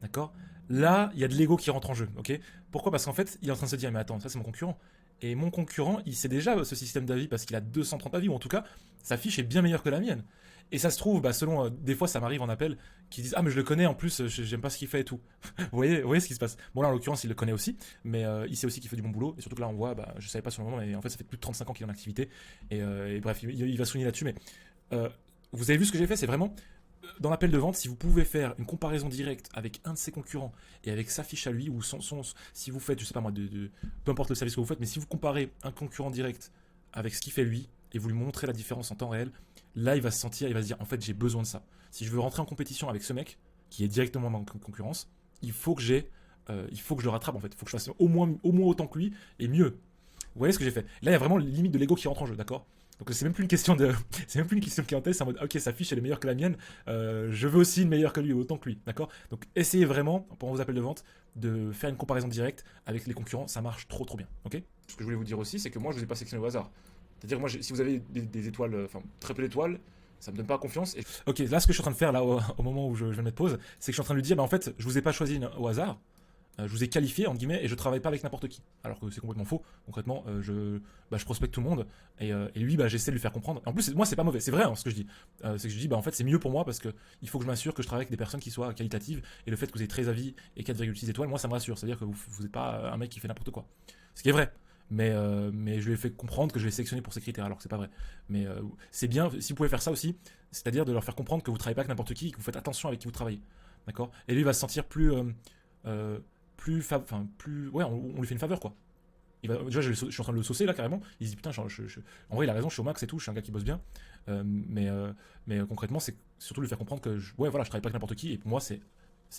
D'accord? Là, il y a de l'ego qui rentre en jeu, ok? Pourquoi? Parce qu'en fait, il est en train de se dire, mais attends, ça c'est mon concurrent. Et mon concurrent, il sait déjà ce système d'avis parce qu'il a 230 avis, ou en tout cas, sa fiche est bien meilleure que la mienne. Et ça se trouve, selon, des fois ça m'arrive en appel, qui disent, ah mais je le connais, en plus, j'aime pas ce qu'il fait et tout. Vous voyez ce qui se passe? Bon là, en l'occurrence, il le connaît aussi, mais il sait aussi qu'il fait du bon boulot, et surtout que là, on voit, je savais pas sur le moment, mais en fait, ça fait plus de 35 ans qu'il est en activité, et bref, il va souligner là-dessus, mais vous avez vu ce que j'ai fait? C'est vraiment dans l'appel de vente, si vous pouvez faire une comparaison directe avec un de ses concurrents et avec sa fiche à lui, ou si vous faites, je sais pas moi, peu importe le service que vous faites, mais si vous comparez un concurrent direct avec ce qu'il fait lui, et vous lui montrez la différence en temps réel, là il va se sentir, il va se dire, en fait j'ai besoin de ça. Si je veux rentrer en compétition avec ce mec, qui est directement en concurrence, il faut que je le rattrape en fait, il faut que je fasse au moins autant que lui, et mieux. Vous voyez ce que j'ai fait? Là il y a vraiment limite de l'ego qui rentre en jeu, d'accord? Donc c'est même plus une question de, c'est même plus une question qui est en tête, c'est en mode ok sa fiche elle est meilleure que la mienne, je veux aussi une meilleure que lui, autant que lui, d'accord. Donc essayez vraiment pendant vos appels de vente de faire une comparaison directe avec les concurrents, ça marche trop bien, ok. Ce que je voulais vous dire aussi, c'est que moi je vous ai pas sélectionné au hasard. C'est-à-dire moi si vous avez des étoiles, enfin très peu d'étoiles, ça me donne pas confiance. Ok, là ce que je suis en train de faire là au moment où je vais mettre pause, c'est que je suis en train de lui dire bah en fait je vous ai pas choisi au hasard. Je vous ai qualifié entre guillemets et je travaille pas avec n'importe qui. Alors que c'est complètement faux. Concrètement, je prospecte tout le monde et lui, j'essaie de lui faire comprendre. En plus, moi, c'est pas mauvais, c'est vrai hein, ce que je dis. C'est que je dis, en fait, c'est mieux pour moi parce que il faut que je m'assure que je travaille avec des personnes qui soient qualitatives et le fait que vous ayez 13 avis et 4,6 étoiles, moi, ça me rassure. C'est-à-dire que vous n'êtes pas un mec qui fait n'importe quoi. Ce qui est vrai. Mais je lui ai fait comprendre que je l'ai sélectionné pour ces critères, alors que c'est pas vrai. Mais c'est bien, si vous pouvez faire ça aussi, c'est-à-dire de leur faire comprendre que vous travaillez pas avec n'importe qui et que vous faites attention avec qui vous travaillez. D'accord. Et lui, il va se sentir ouais, on lui fait une faveur quoi. Déjà je suis en train de le saucer là carrément, il se dit putain en vrai il a raison, je suis au max et tout, je suis un gars qui bosse bien. Mais concrètement c'est surtout lui faire comprendre que ouais voilà je travaille pas avec n'importe qui et pour moi c'est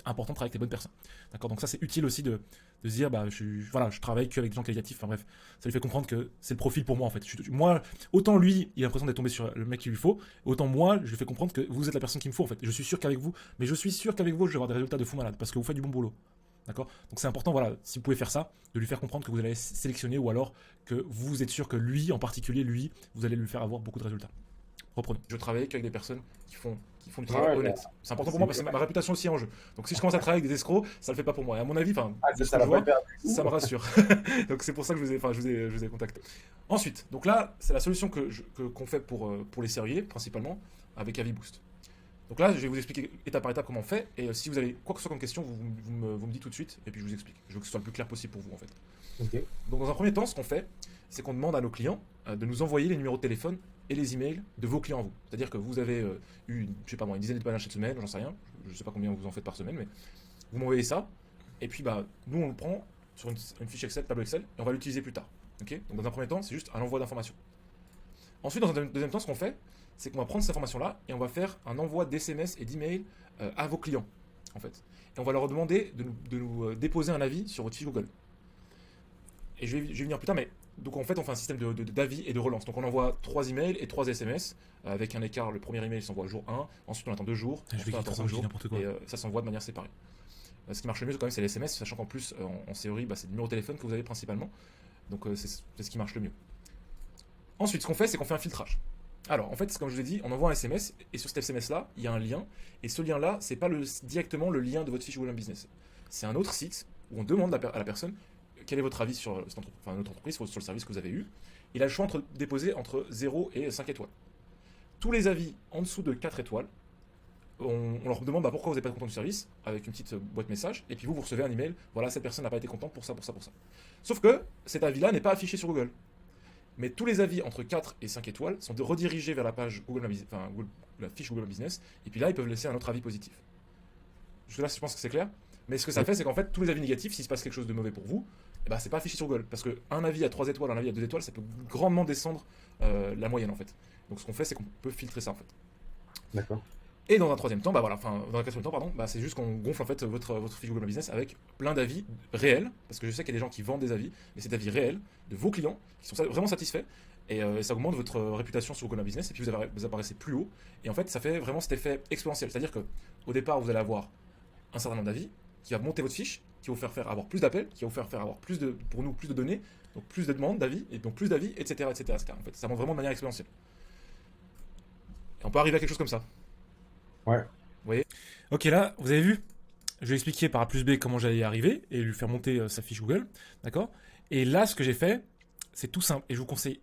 important de travailler avec les bonnes personnes. D'accord, donc ça c'est utile aussi de se dire je travaille qu'avec des gens qualitatifs, enfin bref, ça lui fait comprendre que c'est le profil pour moi en fait. Moi, autant lui il a l'impression d'être tombé sur le mec qu'il lui faut, autant moi je lui fais comprendre que vous êtes la personne qu'il me faut en fait. Je suis sûr qu'avec vous, je vais avoir des résultats de fou malade parce que vous faites du bon boulot. D'accord. Donc c'est important, voilà, si vous pouvez faire ça, de lui faire comprendre que vous allez sélectionner ou alors que vous êtes sûr que lui, en particulier, lui, vous allez lui faire avoir beaucoup de résultats. Reprenons. Je travaille qu'avec des personnes qui font du travail honnête. C'est important pour moi parce que ma réputation aussi est en jeu. Donc si je commence à travailler avec des escrocs, ça le fait pas pour moi. Et à mon avis, ça me rassure. Donc c'est pour ça que je vous ai contacté. Ensuite, donc là, c'est la solution qu'on fait pour les serruriers, principalement, avec AviBoost. Donc là, je vais vous expliquer étape par étape comment on fait. Et si vous avez quoi que ce soit comme question, vous me dites tout de suite. Et puis je vous explique. Je veux que ce soit le plus clair possible pour vous en fait. Okay. Donc dans un premier temps, ce qu'on fait, c'est qu'on demande à nos clients de nous envoyer les numéros de téléphone et les emails de vos clients à vous. C'est-à-dire que vous avez eu, je sais pas moi, une dizaine de panaches cette semaine, j'en sais rien. Je sais pas combien vous en faites par semaine, mais vous m'envoyez ça. Et puis nous on le prend sur une fiche Excel, table Excel, et on va l'utiliser plus tard. Okay, donc dans un premier temps, c'est juste un envoi d'informations. Ensuite, dans un deuxième temps, ce qu'on fait, c'est qu'on va prendre cette information-là et on va faire un envoi d'SMS et d'email à vos clients, en fait. Et on va leur demander de nous déposer un avis sur votre fiche Google. Et je vais venir plus tard, mais donc en fait, on fait un système d'avis et de relance. Donc on envoie 3 emails et 3 SMS avec un écart. Le premier email s'envoie jour 1, ensuite on attend 2 jours, ensuite on attend 5 jours, et ça s'envoie de manière séparée. Ce qui marche le mieux, quand même, c'est les SMS, sachant qu'en plus, en théorie, c'est le numéro de téléphone que vous avez principalement. Donc c'est ce qui marche le mieux. Ensuite, ce qu'on fait, c'est qu'on fait un filtrage. Alors, en fait, comme je vous l'ai dit, on envoie un SMS, et sur cet SMS-là, il y a un lien, et ce lien-là, c'est pas directement le lien de votre fiche Google Business. C'est un autre site où on demande à la personne quel est votre avis sur notre entreprise, sur le service que vous avez eu. Il a le choix de déposer entre 0 et 5 étoiles. Tous les avis en dessous de 4 étoiles, on leur demande pourquoi vous n'êtes pas content du service, avec une petite boîte message, et puis vous recevez un email, voilà, cette personne n'a pas été contente pour ça. Sauf que cet avis-là n'est pas affiché sur Google. Mais tous les avis entre 4 et 5 étoiles sont redirigés vers la page la fiche Google Business, et puis là, ils peuvent laisser un autre avis positif. Jusque-là, je pense que c'est clair. Mais ce que ça fait, c'est qu'en fait, tous les avis négatifs, s'il se passe quelque chose de mauvais pour vous, c'est pas affiché sur Google. Parce qu'un avis à 3 étoiles, un avis à 2 étoiles, ça peut grandement descendre la moyenne, en fait. Donc ce qu'on fait, c'est qu'on peut filtrer ça, en fait. D'accord. Et dans un troisième temps, dans un quatrième temps, pardon, c'est juste qu'on gonfle en fait votre fiche Google Business avec plein d'avis réels, parce que je sais qu'il y a des gens qui vendent des avis, mais c'est d'avis réels de vos clients qui sont vraiment satisfaits, et ça augmente votre réputation sur Google Business, et puis vous apparaissez plus haut, et en fait ça fait vraiment cet effet exponentiel, c'est-à-dire que au départ vous allez avoir un certain nombre d'avis qui va monter votre fiche, qui va vous faire avoir plus d'appels, qui va vous faire avoir plus de données, donc plus de demandes d'avis, et donc plus d'avis, etc., etc., etc. En fait, ça monte vraiment de manière exponentielle. Et on peut arriver à quelque chose comme ça. Ouais. Vous voyez ? Ok, là, vous avez vu ? Je lui ai expliqué par A plus B comment j'allais y arriver et lui faire monter sa fiche Google, d'accord ? Et là, ce que j'ai fait, c'est tout simple. Et je vous conseille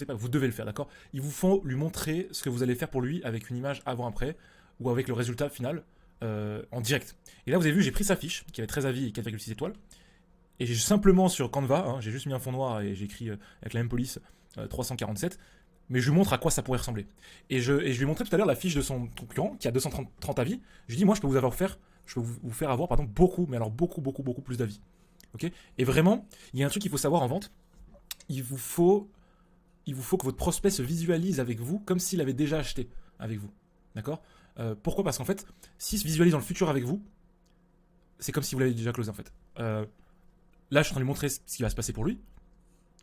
pas, vous devez le faire, d'accord ? Il vous faut lui montrer ce que vous allez faire pour lui avec une image avant-après ou avec le résultat final en direct. Et là, vous avez vu, j'ai pris sa fiche qui avait 13 avis et 4,6 étoiles. Et j'ai simplement sur Canva, j'ai juste mis un fond noir et j'ai écrit avec la même police 347. Mais je lui montre à quoi ça pourrait ressembler. Et je lui ai montré tout à l'heure la fiche de son concurrent qui a 230 avis. Je lui ai dit, moi, je peux vous faire avoir beaucoup plus d'avis. Okay ? Et vraiment, il y a un truc qu'il faut savoir en vente. Il vous faut que votre prospect se visualise avec vous comme s'il avait déjà acheté avec vous. D'accord ? Pourquoi ? Parce qu'en fait, s'il se visualise dans le futur avec vous, c'est comme si vous l'avez déjà closé en fait. Là, je suis en train de lui montrer ce qui va se passer pour lui.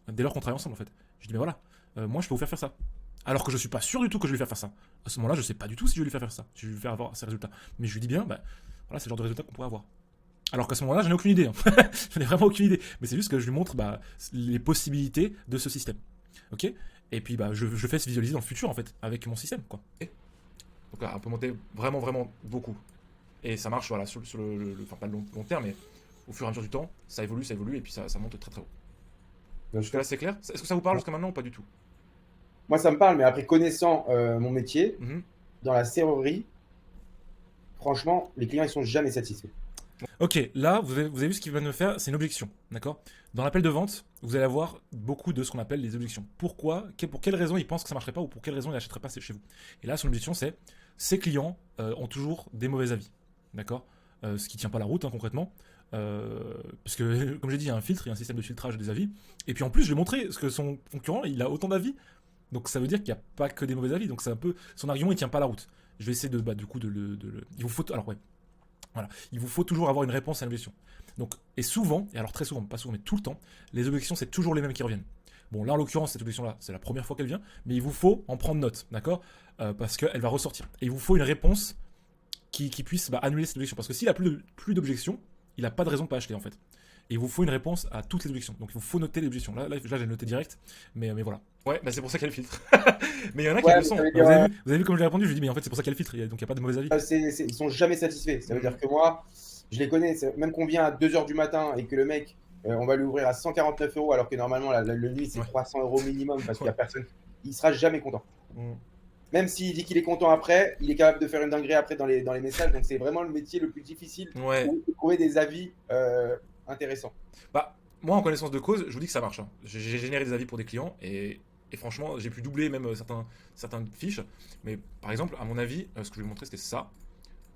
Dès lors qu'on travaille ensemble en fait. Je dis, mais voilà. Moi je peux vous faire ça alors que je suis pas sûr du tout que je vais lui faire ça. À ce moment-là, je sais pas du tout si je vais lui faire ça, si je vais lui faire avoir ces résultats. Mais je lui dis bien, bah, voilà, c'est le genre de résultats qu'on pourrait avoir. Alors qu'à ce moment-là, je n'ai aucune idée. Hein. Je n'ai vraiment aucune idée. Mais c'est juste que je lui montre bah, les possibilités de ce système. Ok. Et puis bah, je fais se visualiser dans le futur en fait, avec mon système. Quoi. Donc là, on peut monter vraiment, vraiment beaucoup. Et ça marche voilà, sur enfin pas le long terme, mais au fur et à mesure du temps, ça évolue, et puis ça monte très très haut. Donc, Jusque là, c'est clair. Est-ce que ça vous parle jusqu'à maintenant ou pas du tout? moi, ça me parle, mais après, connaissant mon métier, Mhm. dans la serrurerie, franchement, les clients, ils sont jamais satisfaits. Ok, là, vous avez vu ce qu'il vient de me faire, c'est une objection, d'accord? Dans l'appel de vente, vous allez avoir beaucoup de ce qu'on appelle les objections. Pourquoi? Pour quelle raison il pense que ça marcherait pas ou pour quelle raison il n'achèterait pas chez vous? Et là, son objection, c'est ces clients ont toujours des mauvais avis, d'accord? Ce qui tient pas la route, hein, concrètement. Parce que, comme j'ai dit, il y a un filtre, il y a un système de filtrage des avis. Et puis en plus, je vais montrer ce que son concurrent, il a autant d'avis. Donc ça veut dire qu'il n'y a pas que des mauvais avis. Donc c'est un peu. Son argument, il tient pas la route. Je vais essayer de, bah, du coup, il vous faut. Alors, ouais. Voilà. Il vous faut toujours avoir une réponse à une objection. Donc, et souvent, et alors très souvent, pas souvent, mais tout le temps, les objections, c'est toujours les mêmes qui reviennent. Bon, là, en l'occurrence, cette objection-là, c'est la première fois qu'elle vient, mais il vous faut en prendre note, d'accord? Parce qu'elle va ressortir. Et il vous faut une réponse qui puisse bah, annuler cette objection. Parce que s'il a plus d'objections, il n'a pas de raison de pas acheter, en fait. Et il vous faut une réponse à toutes les objections. Donc, il vous faut noter les objections. Là j'ai noté direct, mais voilà. Ouais, bah c'est pour ça qu'il y a le filtre. Mais il y en a qui Ouais, le mais sont. ça veut Vous dire, avez vu comme je l'ai répondu? Je lui ai dit, mais en fait, c'est pour ça qu'il y a le filtre. Donc, il n'y a pas de mauvais avis. ils sont jamais satisfaits. Ça veut dire que moi, je les connais. Même qu'on vient à 2 h du matin et que le mec, on va lui ouvrir à 149 € alors que normalement, le nuit, c'est Ouais. 300 € minimum parce qu'il n'y a Ouais. personne. Il sera jamais content. Mm. Même s'il dit qu'il est content après, il est capable de faire une dinguerie après dans les messages. Donc, c'est vraiment le métier le plus difficile Ouais. pour trouver des avis intéressants. Bah, moi, en connaissance de cause, je vous dis que ça marche. Hein. J'ai généré des avis pour des clients et franchement, j'ai pu doubler même certaines fiches. Mais par exemple, à mon avis, ce que je vais vous montrer, c'était ça.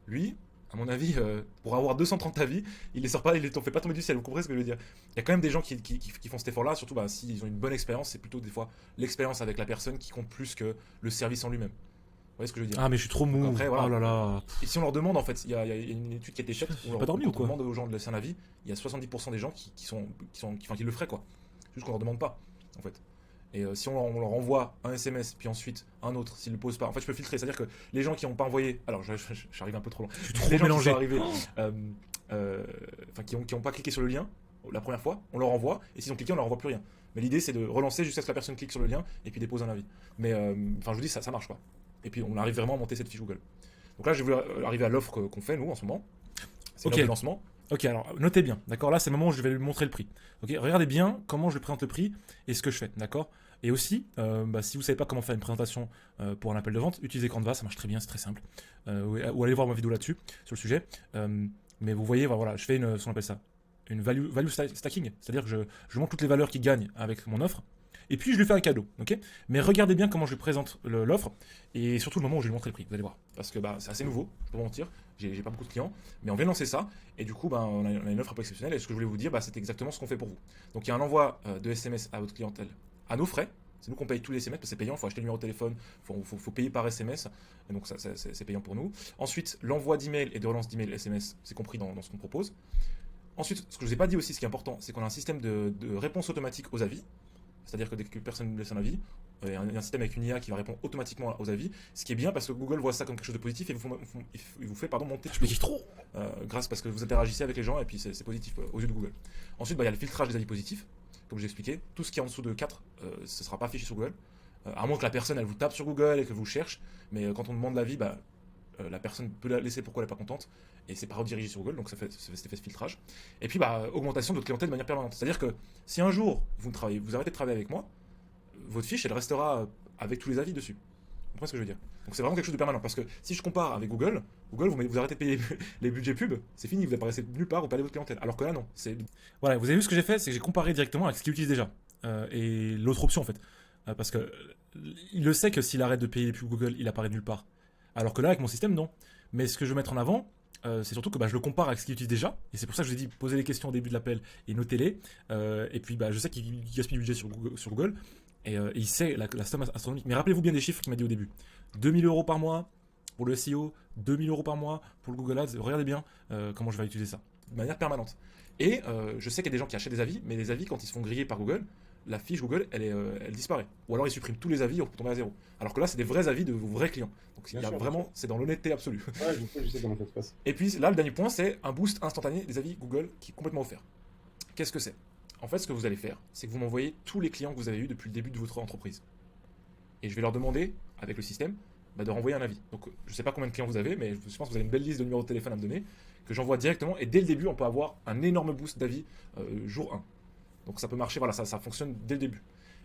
Lui, à mon avis, pour avoir 230 avis, il les sort pas, il les fait pas tomber du ciel. Vous comprenez ce que je veux dire? Il y a quand même des gens qui font cet effort-là, surtout bah, s'ils ont une bonne expérience. C'est plutôt des fois l'expérience avec la personne qui compte plus que le service en lui-même. Vous voyez ce que je veux dire? Ah, mais je suis trop mou. Donc après, voilà. Oh là là. Et si on leur demande, en fait, il y a une étude qui a été faite, J'ai pas dormi ou quoi? on demande aux gens de laisser un avis, il y a 70% des gens qui le feraient, quoi. Juste qu'on leur demande pas, en fait. Et si on leur envoie un SMS, puis ensuite un autre, s'ils ne le posent pas, en fait, je peux filtrer, c'est-à-dire que les gens qui n'ont pas envoyé, alors j'arrive un peu trop loin, Je suis trop les gens mélangé. qui sont arrivés, enfin, qui ont pas cliqué sur le lien la première fois, on leur envoie, et s'ils ont cliqué, on leur envoie plus rien. Mais l'idée, c'est de relancer jusqu'à ce que la personne clique sur le lien et puis dépose un avis. Mais enfin, je vous dis, ça marche, quoi. Et puis on arrive vraiment à monter cette fiche Google. Donc là, je vais arriver à l'offre qu'on fait, nous, en ce moment. C'est Ok. l'offre de lancement. Ok, alors notez bien, d'accord? Là, c'est le moment où je vais lui montrer le prix. Ok, regardez bien comment je lui présente le prix et ce que je fais, d'accord? Et aussi, bah, si vous savez pas comment faire une présentation pour un appel de vente, utilisez Canva, ça marche très bien, c'est très simple. Ou allez voir ma vidéo là-dessus, sur le sujet. Mais vous voyez, voilà, je fais ce qu'on appelle ça, une value stacking, c'est-à-dire que je montre toutes les valeurs qu'il gagne avec mon offre. Et puis je lui fais un cadeau, ok? Mais regardez bien comment je lui présente l'offre et surtout le moment où je lui montre le prix, vous allez voir. Parce que bah, c'est assez nouveau, je peux pas mentir, j'ai pas beaucoup de clients, mais on vient de lancer ça et du coup bah, on a une offre un peu exceptionnelle et ce que je voulais vous dire, bah, c'est exactement ce qu'on fait pour vous. Donc il y a un envoi de SMS à votre clientèle à nos frais. C'est nous qu'on paye tous les SMS parce que c'est payant, il faut acheter le numéro de téléphone, faut payer par SMS, et donc ça, c'est payant pour nous. Ensuite, l'envoi d'email et de relance d'email SMS, c'est compris dans ce qu'on propose. Ensuite, ce que je vous ai pas dit aussi, ce qui est important, c'est qu'on a un système de réponse automatique aux avis. C'est-à-dire que dès que personne ne laisse un avis, il y a un système avec une IA qui va répondre automatiquement aux avis, ce qui est bien parce que Google voit ça comme quelque chose de positif et il vous fait monter Je me kiffe trop. grâce parce que vous interagissez avec les gens et puis c'est positif aux yeux de Google. Ensuite, bah, il y a le filtrage des avis positifs, comme j'ai expliqué. Tout ce qui est en dessous de 4, ce ne sera pas affiché sur Google. À moins que la personne elle vous tape sur Google et que vous cherche, mais quand on demande l'avis, bah, la personne peut la laisser pourquoi elle n'est pas contente et c'est pas redirigé sur Google, donc ça fait cet effet de filtrage. Et puis bah, augmentation de votre clientèle de manière permanente. C'est-à-dire que si un jour vous arrêtez de travailler avec moi, votre fiche elle restera avec tous les avis dessus. Vous comprenez ce que je veux dire? Donc c'est vraiment quelque chose de permanent parce que si je compare avec Google, vous arrêtez de payer les budgets pub, c'est fini, vous apparaissez nulle part, vous perdez votre clientèle. Alors que là non, Voilà, vous avez vu ce que j'ai fait, c'est que j'ai comparé directement avec ce qu'il utilise déjà. Et l'autre option en fait. Parce que il le sait que s'il arrête de payer les pubs Google, il apparaît nulle part. Alors que là, avec mon système, non. Mais ce que je veux mettre en avant, c'est surtout que bah, je le compare avec ce qu'il utilise déjà. Et c'est pour ça que je vous ai dit, posez les questions au début de l'appel et notez-les. Et puis bah, je sais qu'il gaspille du budget sur Google. Et il sait la somme astronomique. Mais rappelez-vous bien des chiffres qu'il m'a dit au début. 2000 € par mois pour le SEO, 2000 € par mois pour le Google Ads. Regardez bien comment je vais utiliser ça. de manière permanente. Et je sais qu'il y a des gens qui achètent des avis, mais les avis, quand ils se font griller par Google, la fiche Google, elle disparaît. Ou alors il supprime tous les avis et on peut tomber à zéro. Alors que là, c'est des vrais avis de vos vrais clients. Donc il y a vraiment, c'est dans l'honnêteté absolue. Ouais, je sais comment ça se passe. Et puis là, le dernier point, c'est un boost instantané des avis Google qui est complètement offert. Qu'est-ce que c'est? En fait, ce que vous allez faire, c'est que vous m'envoyez tous les clients que vous avez eus depuis le début de votre entreprise. Et je vais leur demander, avec le système, de renvoyer un avis. Donc je ne sais pas combien de clients vous avez, mais je pense que vous avez une belle liste de numéros de téléphone à me donner, que j'envoie directement. Et dès le début, on peut avoir un énorme boost d'avis jour 1. Donc ça peut marcher, voilà, ça fonctionne dès le début.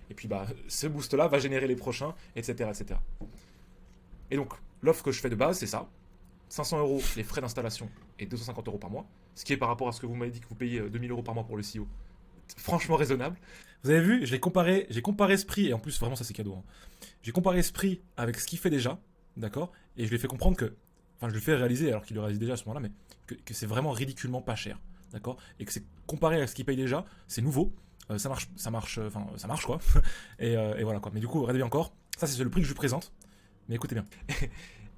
Et puis ce boost-là va générer les prochains, etc. etc. Et donc, l'offre que je fais de base, c'est ça. 500 euros les frais d'installation et 250 euros par mois. Ce qui est par rapport à ce que vous m'avez dit que vous payez 2000 euros par mois pour le CEO. Franchement raisonnable. Vous avez vu, j'ai comparé ce prix, et en plus, vraiment, ça c'est cadeau. Hein. J'ai comparé ce prix avec ce qu'il fait déjà, d'accord? Et je lui ai fait comprendre que, enfin, je lui ai fait réaliser, alors qu'il le réalise déjà à ce moment-là, mais que c'est vraiment ridiculement pas cher, d'accord? Et que c'est comparé à ce qu'il paye déjà, c'est nouveau. Ça marche quoi. Et voilà quoi. Mais du coup, regardez bien encore. Ça, c'est le prix que je lui présente. Mais écoutez bien.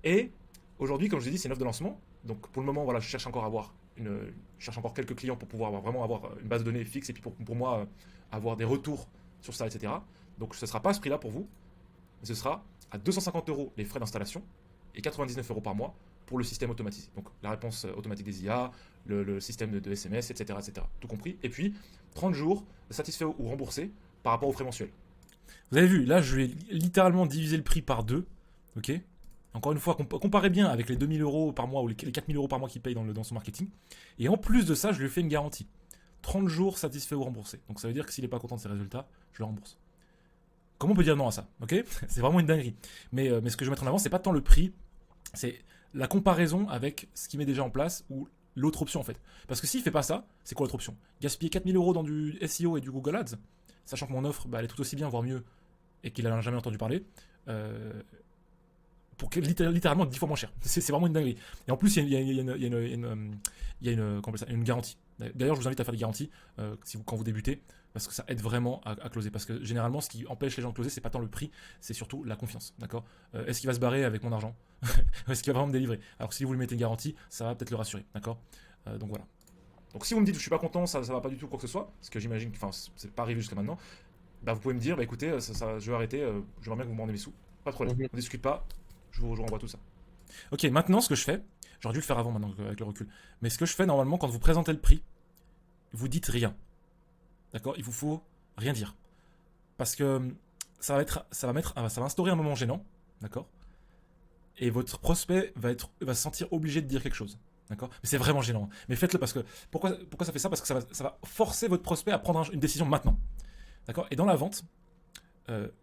Et aujourd'hui, comme je l'ai dit, c'est une offre de lancement. Donc pour le moment, voilà, je cherche encore quelques clients pour pouvoir vraiment avoir une base de données fixe et puis pour moi avoir des retours sur ça, etc. Donc ce ne sera pas à ce prix-là pour vous, mais ce sera à 250 euros les frais d'installation et 99 euros par mois pour le système automatisé. Donc la réponse automatique des IA, le système de SMS, etc., etc. Tout compris. Et puis 30 jours satisfait ou remboursé par rapport aux frais mensuels. Vous avez vu, là je vais littéralement diviser le prix par 2. Ok. Encore une fois, comparez bien avec les 2000 euros par mois ou les 4000 euros par mois qu'il paye dans son marketing. Et en plus de ça, je lui fais une garantie. 30 jours satisfait ou remboursé. Donc ça veut dire que s'il n'est pas content de ses résultats, je le rembourse. Comment on peut dire non à ça? Ok. C'est vraiment une dinguerie. Mais ce que je vais mettre en avant, c'est pas tant le prix, c'est la comparaison avec ce qu'il met déjà en place ou l'autre option en fait. Parce que s'il fait pas ça, c'est quoi l'autre option? Gaspiller 4000 euros dans du SEO et du Google Ads, sachant que mon offre, elle est tout aussi bien, voire mieux, et qu'il n'a jamais entendu parler. Pour littéralement 10 fois moins cher. C'est vraiment une dinguerie. Et en plus, il y a une garantie. D'ailleurs, je vous invite à faire des garanties quand vous débutez, parce que ça aide vraiment à closer. Parce que généralement, ce qui empêche les gens de closer, c'est pas tant le prix, c'est surtout la confiance. D'accord? Est-ce qu'il va se barrer avec mon argent? Est-ce qu'il va vraiment me délivrer? Alors que si vous lui mettez une garantie, ça va peut-être le rassurer. D'accord? Donc voilà. Donc si vous me dites je suis pas content, ça va pas du tout quoi que ce soit, ce que j'imagine que c'est pas arrivé jusqu'à maintenant, vous pouvez me dire écoutez, je vais arrêter, j'aimerais bien que vous me rendez mes sous. Pas de problème. On discute pas. Je vous renvoie tout ça. Ok, maintenant ce que je fais, j'aurais dû le faire avant maintenant avec le recul, mais ce que je fais normalement quand vous présentez le prix, vous dites rien. D'accord? Il vous faut rien dire. Parce que ça va instaurer un moment gênant, d'accord? Et votre prospect va se sentir obligé de dire quelque chose. D'accord? Mais c'est vraiment gênant. Mais faites-le parce que. Pourquoi ça fait ça? Parce que ça va forcer votre prospect à prendre une décision maintenant. D'accord? Et dans la vente,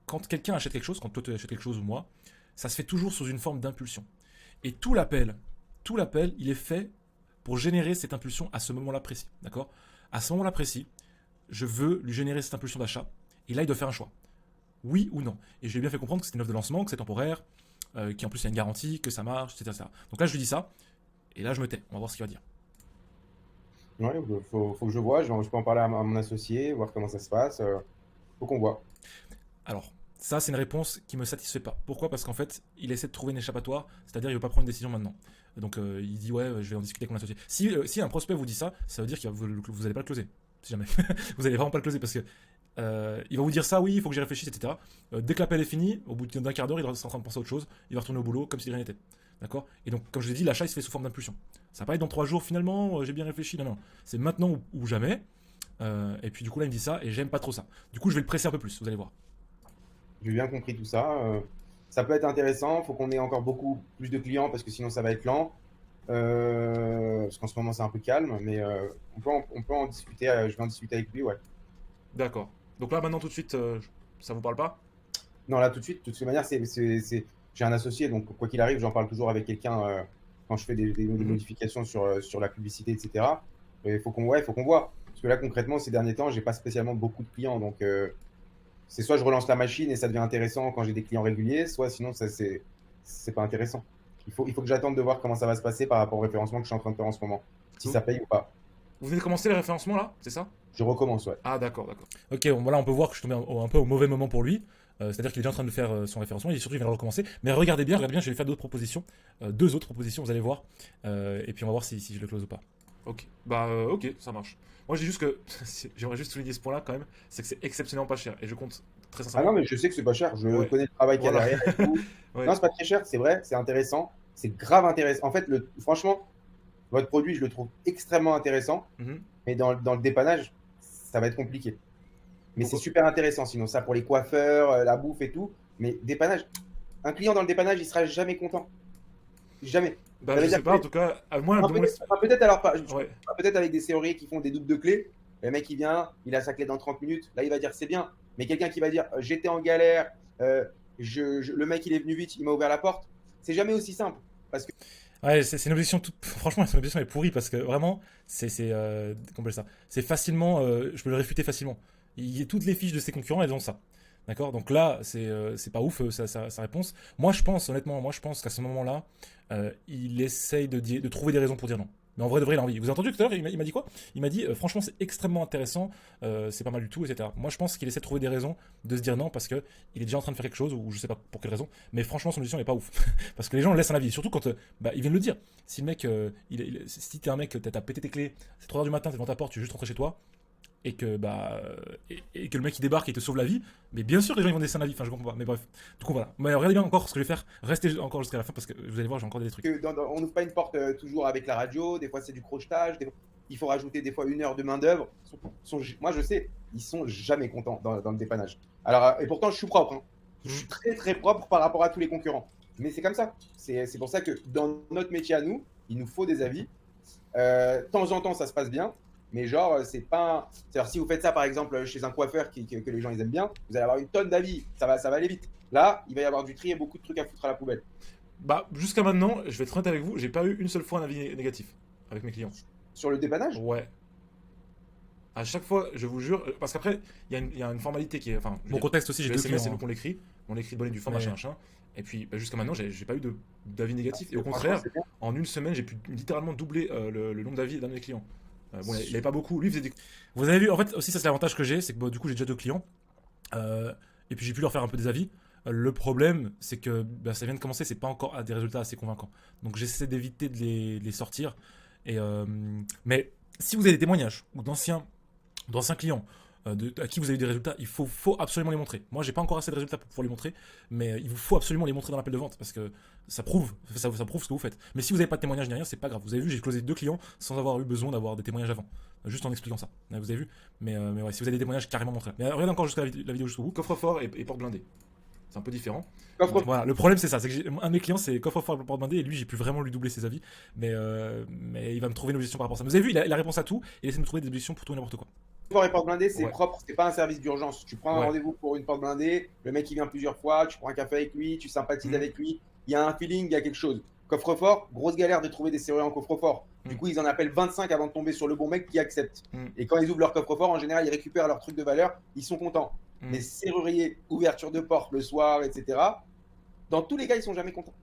quand quelqu'un achète quelque chose, quand toi tu achètes quelque chose ou moi, ça se fait toujours sous une forme d'impulsion. Et tout l'appel, il est fait pour générer cette impulsion à ce moment-là précis. D'accord? À ce moment-là précis, je veux lui générer cette impulsion d'achat. Et là, il doit faire un choix. Oui ou non. Et je lui ai bien fait comprendre que c'est une offre de lancement, que c'est temporaire, qu'en plus il y a une garantie, que ça marche, etc. Donc là, je lui dis ça. Et là, je me tais. On va voir ce qu'il va dire. Ouais, faut que je vois. Je peux en parler à mon associé, voir comment ça se passe. Faut qu'on voit. Alors, ça, c'est une réponse qui me satisfait pas. Pourquoi? Parce qu'en fait, il essaie de trouver une échappatoire, c'est-à-dire il veut pas prendre une décision maintenant. Donc, il dit ouais, je vais en discuter avec mon associé. Si un prospect vous dit ça, ça veut dire que vous allez pas le closer. Si jamais. Vous allez vraiment pas le closer parce que il va vous dire ça, oui, il faut que j'y réfléchisse, etc. Dès que l'appel est fini, au bout d'un quart d'heure, il sera en train de penser à autre chose, il va retourner au boulot comme si rien n'était. D'accord? Et donc, comme je l'ai dit, l'achat il se fait sous forme d'impulsion. Ça va pas être dans 3 jours finalement, j'ai bien réfléchi. Non, non. C'est maintenant ou jamais. Et puis du coup, là, il me dit ça et j'aime pas trop ça. Du coup, je vais le presser un peu plus, vous allez voir. J'ai bien compris tout ça. Ça peut être intéressant. Il faut qu'on ait encore beaucoup plus de clients parce que sinon ça va être lent. Parce qu'en ce moment c'est un peu calme, mais on peut en discuter. Je vais en discuter avec lui, ouais. D'accord. Donc là, maintenant, tout de suite, ça vous parle pas? Non, là tout de suite, de toute manière, j'ai un associé, donc quoi qu'il arrive, j'en parle toujours avec quelqu'un quand je fais des modifications sur la publicité, etc. Il faut qu'on voit. Parce que là, concrètement, ces derniers temps, j'ai pas spécialement beaucoup de clients, donc c'est soit je relance la machine et ça devient intéressant quand j'ai des clients réguliers, soit sinon c'est pas intéressant. Il faut que j'attende de voir comment ça va se passer par rapport au référencement que je suis en train de faire en ce moment, si ça paye ou pas. Vous venez de commencer le référencement là, c'est ça? Je recommence, ouais. Ah d'accord. Ok, bon, voilà, on peut voir que je suis tombé un peu au mauvais moment pour lui. C'est-à-dire qu'il est déjà en train de faire son référencement, et surtout il vient de recommencer. Mais regardez bien, je vais lui faire 2 autres propositions, vous allez voir. Et puis on va voir si je le close ou pas. Ok. Bah, ok, ça marche. Moi, j'ai juste que. J'aimerais juste souligner ce point-là quand même. C'est que c'est exceptionnellement pas cher. Et je compte très Ah non, sincèrement. mais je sais que c'est pas cher. Je Ouais. connais le travail qu'il y a Voilà. derrière et tout. Non, Ouais. c'est pas très cher, c'est vrai, c'est intéressant. C'est grave intéressant. En fait, franchement, votre produit, je le trouve extrêmement intéressant. Mhm. Mais dans le dépannage, ça va être compliqué. Mais c'est Pourquoi? super intéressant. Sinon, ça pour les coiffeurs, la bouffe et tout. Mais dépannage, un client dans le dépannage, il sera jamais content. Jamais. Bah, Ça je veut dire sais pas, en tout cas, à moi, de mon peut-être alors pas. Ouais. Peut-être avec des serruriers qui font des doubles de clés. Le mec, il vient, il a sa clé dans 30 minutes. Là, il va dire c'est bien. Mais quelqu'un qui va dire j'étais en galère, le mec, il est venu vite, il m'a ouvert la porte. C'est jamais aussi simple. Parce que Ouais, c'est une objection toute. Franchement, son objection est pourrie parce que vraiment, comment on appelle ça? C'est facilement. Je peux le réfuter facilement. Toutes les fiches de ses concurrents, elles ont ça. D'accord? Donc là, c'est pas ouf sa réponse. Moi, je pense, honnêtement, moi, je pense qu'à ce moment-là, il essaye de trouver des raisons pour dire non. Mais en vrai, de vrai, il a envie. Vous avez entendu tout à l'heure, il m'a dit quoi? Il m'a dit, franchement, c'est extrêmement intéressant, c'est pas mal du tout, etc. Moi, je pense qu'il essaie de trouver des raisons de se dire non parce que il est déjà en train de faire quelque chose, ou je sais pas pour quelle raison, mais franchement, son audition n'est pas ouf. Parce que les gens le laissent un avis. Surtout quand bah, ils viennent le dire. Si le mec, si t'es un mec, t'as pété tes clés, c'est 3h du matin, t'es devant ta porte, tu veux juste rentrer chez toi, et que bah et que le mec il débarque et te sauve la vie, mais bien sûr les gens ils vont laisser un avis, enfin je comprends pas, mais bref. Du coup voilà. Mais regardez bien encore ce que je vais faire, restez encore jusqu'à la fin parce que vous allez voir, j'ai encore des trucs. on n'ouvre pas une porte toujours avec la radio. Des fois, c'est du crochetage. Il faut rajouter des fois 1 heure de main-d'œuvre. Moi, je sais, ils sont jamais contents dans le dépannage. Alors, et pourtant, je suis propre. Hein. Je suis très très propre par rapport à tous les concurrents. Mais c'est comme ça. C'est pour ça que dans notre métier à nous, il nous faut des avis. De temps en temps, ça se passe bien. Mais genre, c'est pas. C'est-à-dire, si vous faites ça, par exemple, chez un coiffeur que les gens ils aiment bien, vous allez avoir une tonne d'avis. Ça va aller vite. Là, il va y avoir du tri et beaucoup de trucs à foutre à la poubelle. Bah, jusqu'à maintenant, je vais être honnête avec vous, j'ai pas eu une seule fois un avis négatif avec mes clients. Sur le dépannage, Ouais. À chaque fois, je vous jure, parce qu'après, il y a une formalité qui est. Enfin, je veux Mon dire, contexte aussi, j'ai le deux SMS, c'est clients. nous qu'on l'écrit. On l'écrit de bonne et due forme, Ouais. machin, machin. Et puis, bah, jusqu'à maintenant, j'ai pas eu d'avis négatif. Et au franchement, contraire, c'est bien. en une semaine, j'ai pu littéralement doubler le nombre d'avis d'un de mes clients. Bon, il avait pas beaucoup. Lui, il faisait des. Vous avez vu, en fait aussi ça c'est l'avantage que j'ai, c'est que bon, du coup j'ai déjà deux clients, et puis j'ai pu leur faire un peu des avis. Le problème, c'est que bah, ça vient de commencer, c'est pas encore à des résultats assez convaincants. Donc j'essaie d'éviter de les sortir. Et, mais si vous avez des témoignages ou d'anciens clients à qui vous avez eu des résultats, il faut absolument les montrer. Moi, j'ai pas encore assez de résultats pour pouvoir les montrer, mais il vous faut absolument les montrer dans l'appel de vente parce que ça prouve ce que vous faites. Mais si vous n'avez pas de témoignages ni rien, c'est pas grave. Vous avez vu, j'ai closé deux clients sans avoir eu besoin d'avoir des témoignages avant, juste en expliquant ça. Vous avez vu, mais ouais, si vous avez des témoignages, carrément montrez. Mais regardez encore jusqu'à la vidéo jusqu'au bout. Coffre-fort et porte blindée. C'est un peu différent. Coffre Voilà, le problème c'est ça, c'est que un de mes clients c'est coffre-fort porte blindé et lui j'ai pu vraiment lui doubler ses avis, mais il va me trouver une objection par rapport à ça. Vous avez vu, il a réponse à tout et il essaie de me trouver des objections pour tout et n'importe quoi. Fort et porte blindée, c'est Ouais. propre, c'est pas un service d'urgence. Tu prends un Ouais. rendez-vous pour une porte blindée, le mec il vient plusieurs fois, tu prends un café avec lui, tu sympathises Mhm. avec lui, il y a un feeling, il y a quelque chose. Coffre-fort, grosse galère de trouver des serruriers en coffre-fort. Du Mhm. coup, ils en appellent 25 avant de tomber sur le bon mec qui accepte. Mhm. Et quand ils ouvrent leur coffre-fort, en général, ils récupèrent leur truc de valeur, ils sont contents. Mhm. Mais serruriers, ouverture de porte le soir, etc., dans tous les cas, ils sont jamais contents.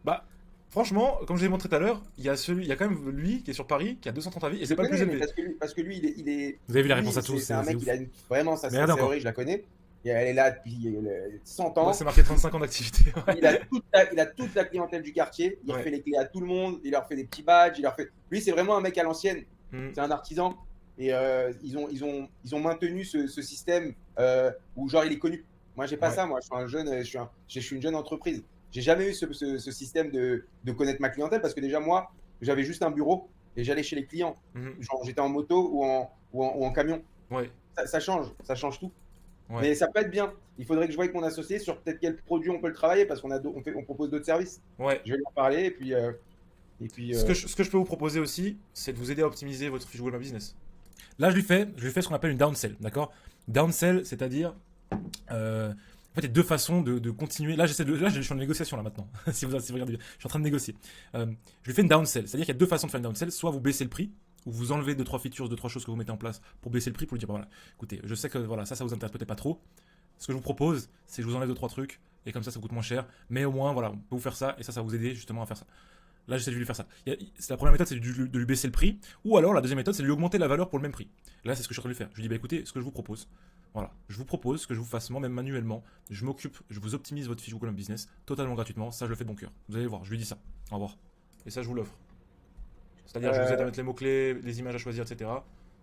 Bah, franchement, comme je l'ai montré tout à l'heure, il y a quand même lui qui est sur Paris, qui a 230 avis, et c'est pas le plus Mais élevé. parce que lui, il est. Vous avez vu la lui, réponse à tous, c'est un mec, ouf. il a vraiment sa Mais regardez serrurerie, je la connais. Et elle est là depuis 100 ans. Moi, c'est marqué 35 ans d'activité. Ouais. Il a toute la clientèle du quartier. Il Ouais. refait les clés à tout le monde. Il leur fait des petits badges. Lui, c'est vraiment un mec à l'ancienne. Mhm. C'est un artisan. Et ils ont maintenu ce système où, genre, il est connu. Moi, j'ai pas Ouais. ça. Moi, je suis un jeune, je suis une jeune entreprise. J'ai jamais eu ce système de connaître ma clientèle parce que déjà, moi, j'avais juste un bureau et j'allais chez les clients. Mhm. Genre, j'étais en moto ou en camion. Ouais. Ça change tout. Ouais. Mais ça peut être bien. Il faudrait que je voie avec mon associé sur peut-être quel produit on peut le travailler parce on propose d'autres services. Ouais. Je vais lui en parler et puis. Ce que je peux vous proposer aussi, c'est de vous aider à optimiser votre fiche Google My Business. Là, je lui fais ce qu'on appelle une downsell, d'accord? Downsell, c'est-à-dire, en fait, il y a deux façons de continuer. Là, je suis en négociation là maintenant. si vous regardez bien, je suis en train de négocier. Je lui fais une downsell, c'est-à-dire qu'il y a deux façons de faire une downsell. Soit vous baissez le prix, ou vous enlevez 2-3 features, 2-3 choses que vous mettez en place pour baisser le prix, pour lui dire, bah, voilà, écoutez, je sais que voilà, ça vous intéresse peut-être pas trop. Ce que je vous propose, c'est que je vous enlève 2-3 trucs, et comme ça coûte moins cher. Mais au moins, voilà, on peut vous faire ça, et ça va vous aider justement à faire ça. Là, j'essaie de lui faire ça. La première méthode, c'est de lui baisser le prix. Ou alors, la deuxième méthode, c'est de lui augmenter la valeur pour le même prix. Là, c'est ce que je suis en train de lui faire. Je lui dis, bah écoutez, ce que je vous propose, voilà, je vous propose que je vous fasse moi-même manuellement. Je m'occupe, je vous optimise votre fiche Google My Business totalement gratuitement. Ça, je le fais de bon cœur. Vous allez voir, je lui dis ça. Au revoir. Et ça, je vous l'offre. C'est-à-dire, je vous aide à mettre les mots-clés, les images à choisir, etc.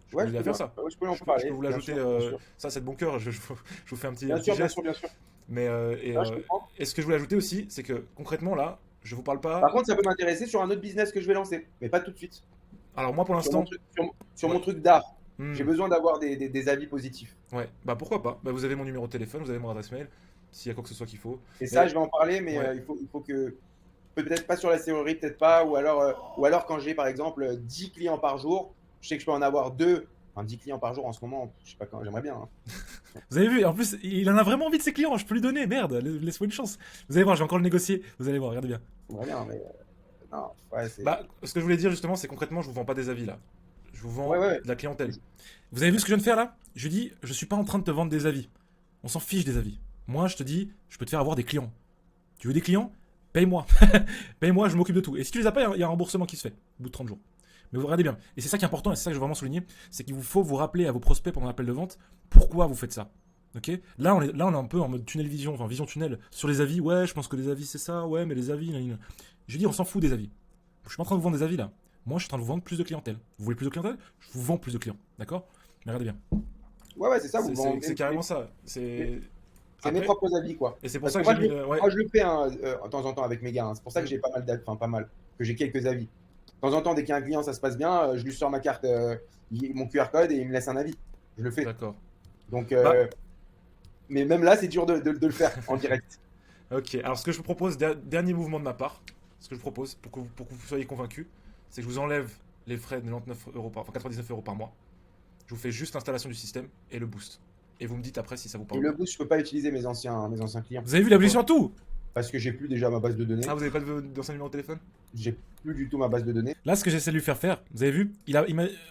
Je peux Ouais, vous aider à faire ça. je peux en Je parler. peux vous Bien l'ajouter, sûr, bien sûr. ça c'est de bon cœur, je vous fais un Bien sûr, bien geste. sûr, bien sûr. Mais, Ah, je comprends. et ce que je voulais ajouter aussi, c'est que concrètement là, je vous parle pas. Par contre, ça peut m'intéresser sur un autre business que je vais lancer, mais pas tout de suite. Alors moi pour Sur mon l'instant, truc, sur ouais. mon truc d'art, j'ai Hmm, besoin d'avoir des avis positifs. ouais, bah pourquoi pas. Bah, vous avez mon numéro de téléphone, vous avez mon adresse mail, s'il y a quoi que ce soit qu'il faut. Et ça, Mais je vais en parler, mais ouais, il faut que. Peut-être pas sur la théorie, peut-être pas. Ou alors quand j'ai par exemple 10 clients par jour, je sais que je peux en avoir deux. Enfin, 10 clients par jour en ce moment, je sais pas quand, j'aimerais bien, hein. vous avez vu, en plus il en a vraiment envie de ses clients, je peux lui donner, merde, laisse-moi une chance. Vous allez voir, j'ai encore le négocier, vous allez voir, regardez bien. J'aimerais bien, mais non, ouais, c'est. Bah, ce que je voulais dire justement, c'est concrètement, je vous vends pas des avis là. Je vous vends Ouais, ouais. de la clientèle. Vous avez vu ce que je viens de faire là? Je lui dis, je suis pas en train de te vendre des avis. On s'en fiche des avis. Moi, je te dis, je peux te faire avoir des clients. Tu veux des clients? Paye-moi. Paye-moi, je m'occupe de tout. Et si tu les as pas, il y a un remboursement qui se fait au bout de 30 jours. Mais vous regardez bien. Et c'est ça qui est important, et c'est ça que je veux vraiment souligner, c'est qu'il vous faut vous rappeler à vos prospects pendant l'appel de vente pourquoi vous faites ça. Ok? Là, on est un peu en mode tunnel vision, enfin vision tunnel sur les avis. Ouais, je pense que les avis c'est ça. Ouais, mais les avis. Je dis, on s'en fout des avis. Je suis pas en train de vous vendre des avis là. Moi, je suis en train de vous vendre plus de clientèle. Vous voulez plus de clientèle? Je vous vends plus de clients. D'accord? Mais regardez bien. Ouais, ouais, c'est ça, vous C'est vendez. carrément ça. C'est C'est mes après. propres avis, quoi. Et c'est pour Parce ça que que j'ai mis le. Ouais. moi, je le fais hein, de temps en temps avec mes gars, hein. C'est pour ça que Mm. j'ai pas mal d'avis, enfin pas mal, que j'ai quelques avis. De temps en temps, dès qu'il y a un client, ça se passe bien, je lui sors ma carte, mon QR code et il me laisse un avis. Je le fais. D'accord. Donc, Bah, mais même là, c'est dur de le faire en direct. ok. Alors, ce que je vous propose, dernier mouvement de ma part, ce que je propose pour que vous soyez convaincus, c'est que je vous enlève les frais de 99 euros enfin 99 euros par mois. Je vous fais juste l'installation du système et le boost. Et vous me dites après si ça vous Et parle. le boost, je peux pas utiliser mes anciens clients. Vous avez vu l'abolition à tout? Parce que j'ai plus déjà ma base de données. Ah, vous avez pas d'ancien numéro de téléphone? J'ai plus du tout ma base de données. Là, ce que j'essaie de lui faire faire, vous avez vu,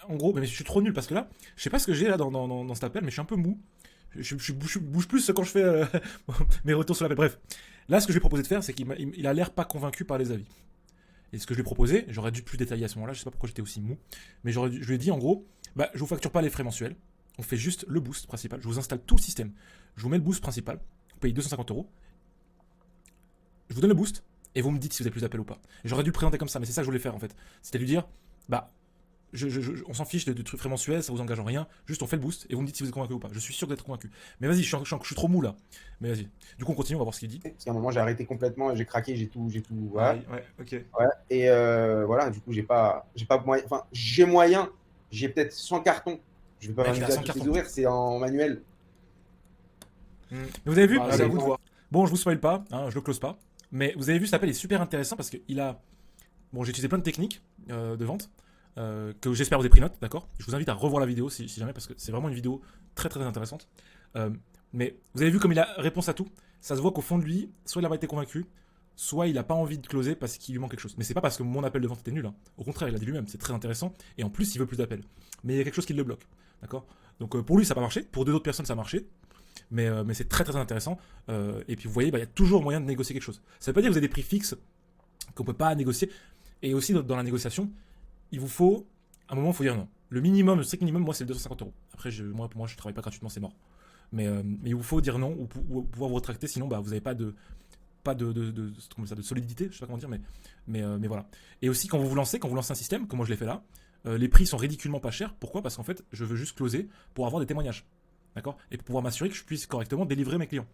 en gros, mais je suis trop nul parce que là, je sais pas ce que j'ai là dans cet appel, mais je suis un peu mou. Je bouge plus quand je fais mes retours sur l'appel. Bref, là, ce que je lui ai proposé de faire, c'est qu'il a l'air pas convaincu par les avis. Et ce que je lui ai proposé, j'aurais dû plus détailler à ce moment-là, je sais pas pourquoi j'étais aussi mou, mais je lui ai dit en gros, bah, je vous facture pas les frais mensuels, on fait juste le boost principal, je vous installe tout le système, je vous mets le boost principal, vous payez 250 euros, je vous donne le boost, et vous me dites si vous avez plus d'appels ou pas. Et j'aurais dû le présenter comme ça, mais c'est ça que je voulais faire en fait. C'était lui dire, bah, on s'en fiche de trucs frais mensuels, ça vous engage en rien, juste on fait le boost, et vous me dites si vous êtes convaincu ou pas. Je suis sûr d'être convaincu. Mais vas-y, je suis trop mou là. Mais vas-y. Du coup, on continue, on va voir ce qu'il dit. Parce qu'à un moment, j'ai arrêté complètement, j'ai craqué, j'ai tout. Voilà. Ouais, ok. Ouais. Et voilà, du coup, j'ai pas moyen. Enfin, j'ai moyen. J'ai peut-être 100 cartons. Je vais pas Mec, il a m'amuser 100 à tous les cartons. ouvrir, c'est en manuel. Mais vous avez vu, Bah, c'est à allez, vous de voir. Bon, je vous spoil pas, hein, je le close pas. Mais vous avez vu, cet appel est super intéressant parce qu'il a. Bon, j'ai utilisé plein de techniques de vente que j'espère vous avez pris note, d'accord? Je vous invite à revoir la vidéo si jamais parce que c'est vraiment une vidéo très très intéressante. Mais vous avez vu comme il a réponse à tout. Ça se voit qu'au fond de lui, soit il n'a pas été convaincu, soit il n'a pas envie de closer parce qu'il lui manque quelque chose. Mais c'est pas parce que mon appel de vente était nul, hein. Au contraire, il a dit lui-même, c'est très intéressant. Et en plus, il veut plus d'appels. Mais il y a quelque chose qui le bloque, d'accord? Donc pour lui, ça n'a pas marché. Pour deux autres personnes, ça a marché. Mais c'est très très intéressant. Et puis vous voyez, bah, il y a toujours moyen de négocier quelque chose. Ça veut pas dire que vous avez des prix fixes qu'on peut pas négocier. Et aussi dans la négociation, il vous faut, à un moment, il faut dire non. Le minimum, le strict minimum, moi, c'est le 250 euros. Après, pour moi, je travaille pas gratuitement, c'est mort. Mais il vous faut dire non ou pouvoir vous rétracter, sinon, bah, vous n'avez pas de solidité, je sais pas comment dire, mais voilà. Et aussi, quand vous lancez un système, comme moi je l'ai fait là, les prix sont ridiculement pas chers. Pourquoi? Parce qu'en fait, je veux juste closer pour avoir des témoignages. D'accord? Et pour pouvoir m'assurer que je puisse correctement délivrer mes clients.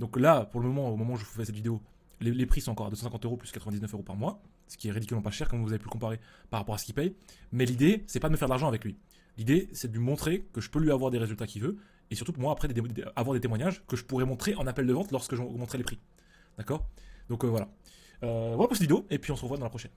Donc là, pour le moment, au moment où je vous fais cette vidéo, les prix sont encore à 250 euros plus 99 euros par mois, ce qui est ridiculement pas cher, comme vous avez pu le comparer par rapport à ce qu'il paye. Mais l'idée, c'est pas de me faire de l'argent avec lui. L'idée, c'est de lui montrer que je peux lui avoir des résultats qu'il veut, et surtout pour moi, après, avoir des témoignages que je pourrais montrer en appel de vente lorsque je montrerai les prix. D'accord? Donc voilà. Voilà pour cette vidéo, et puis on se revoit dans la prochaine.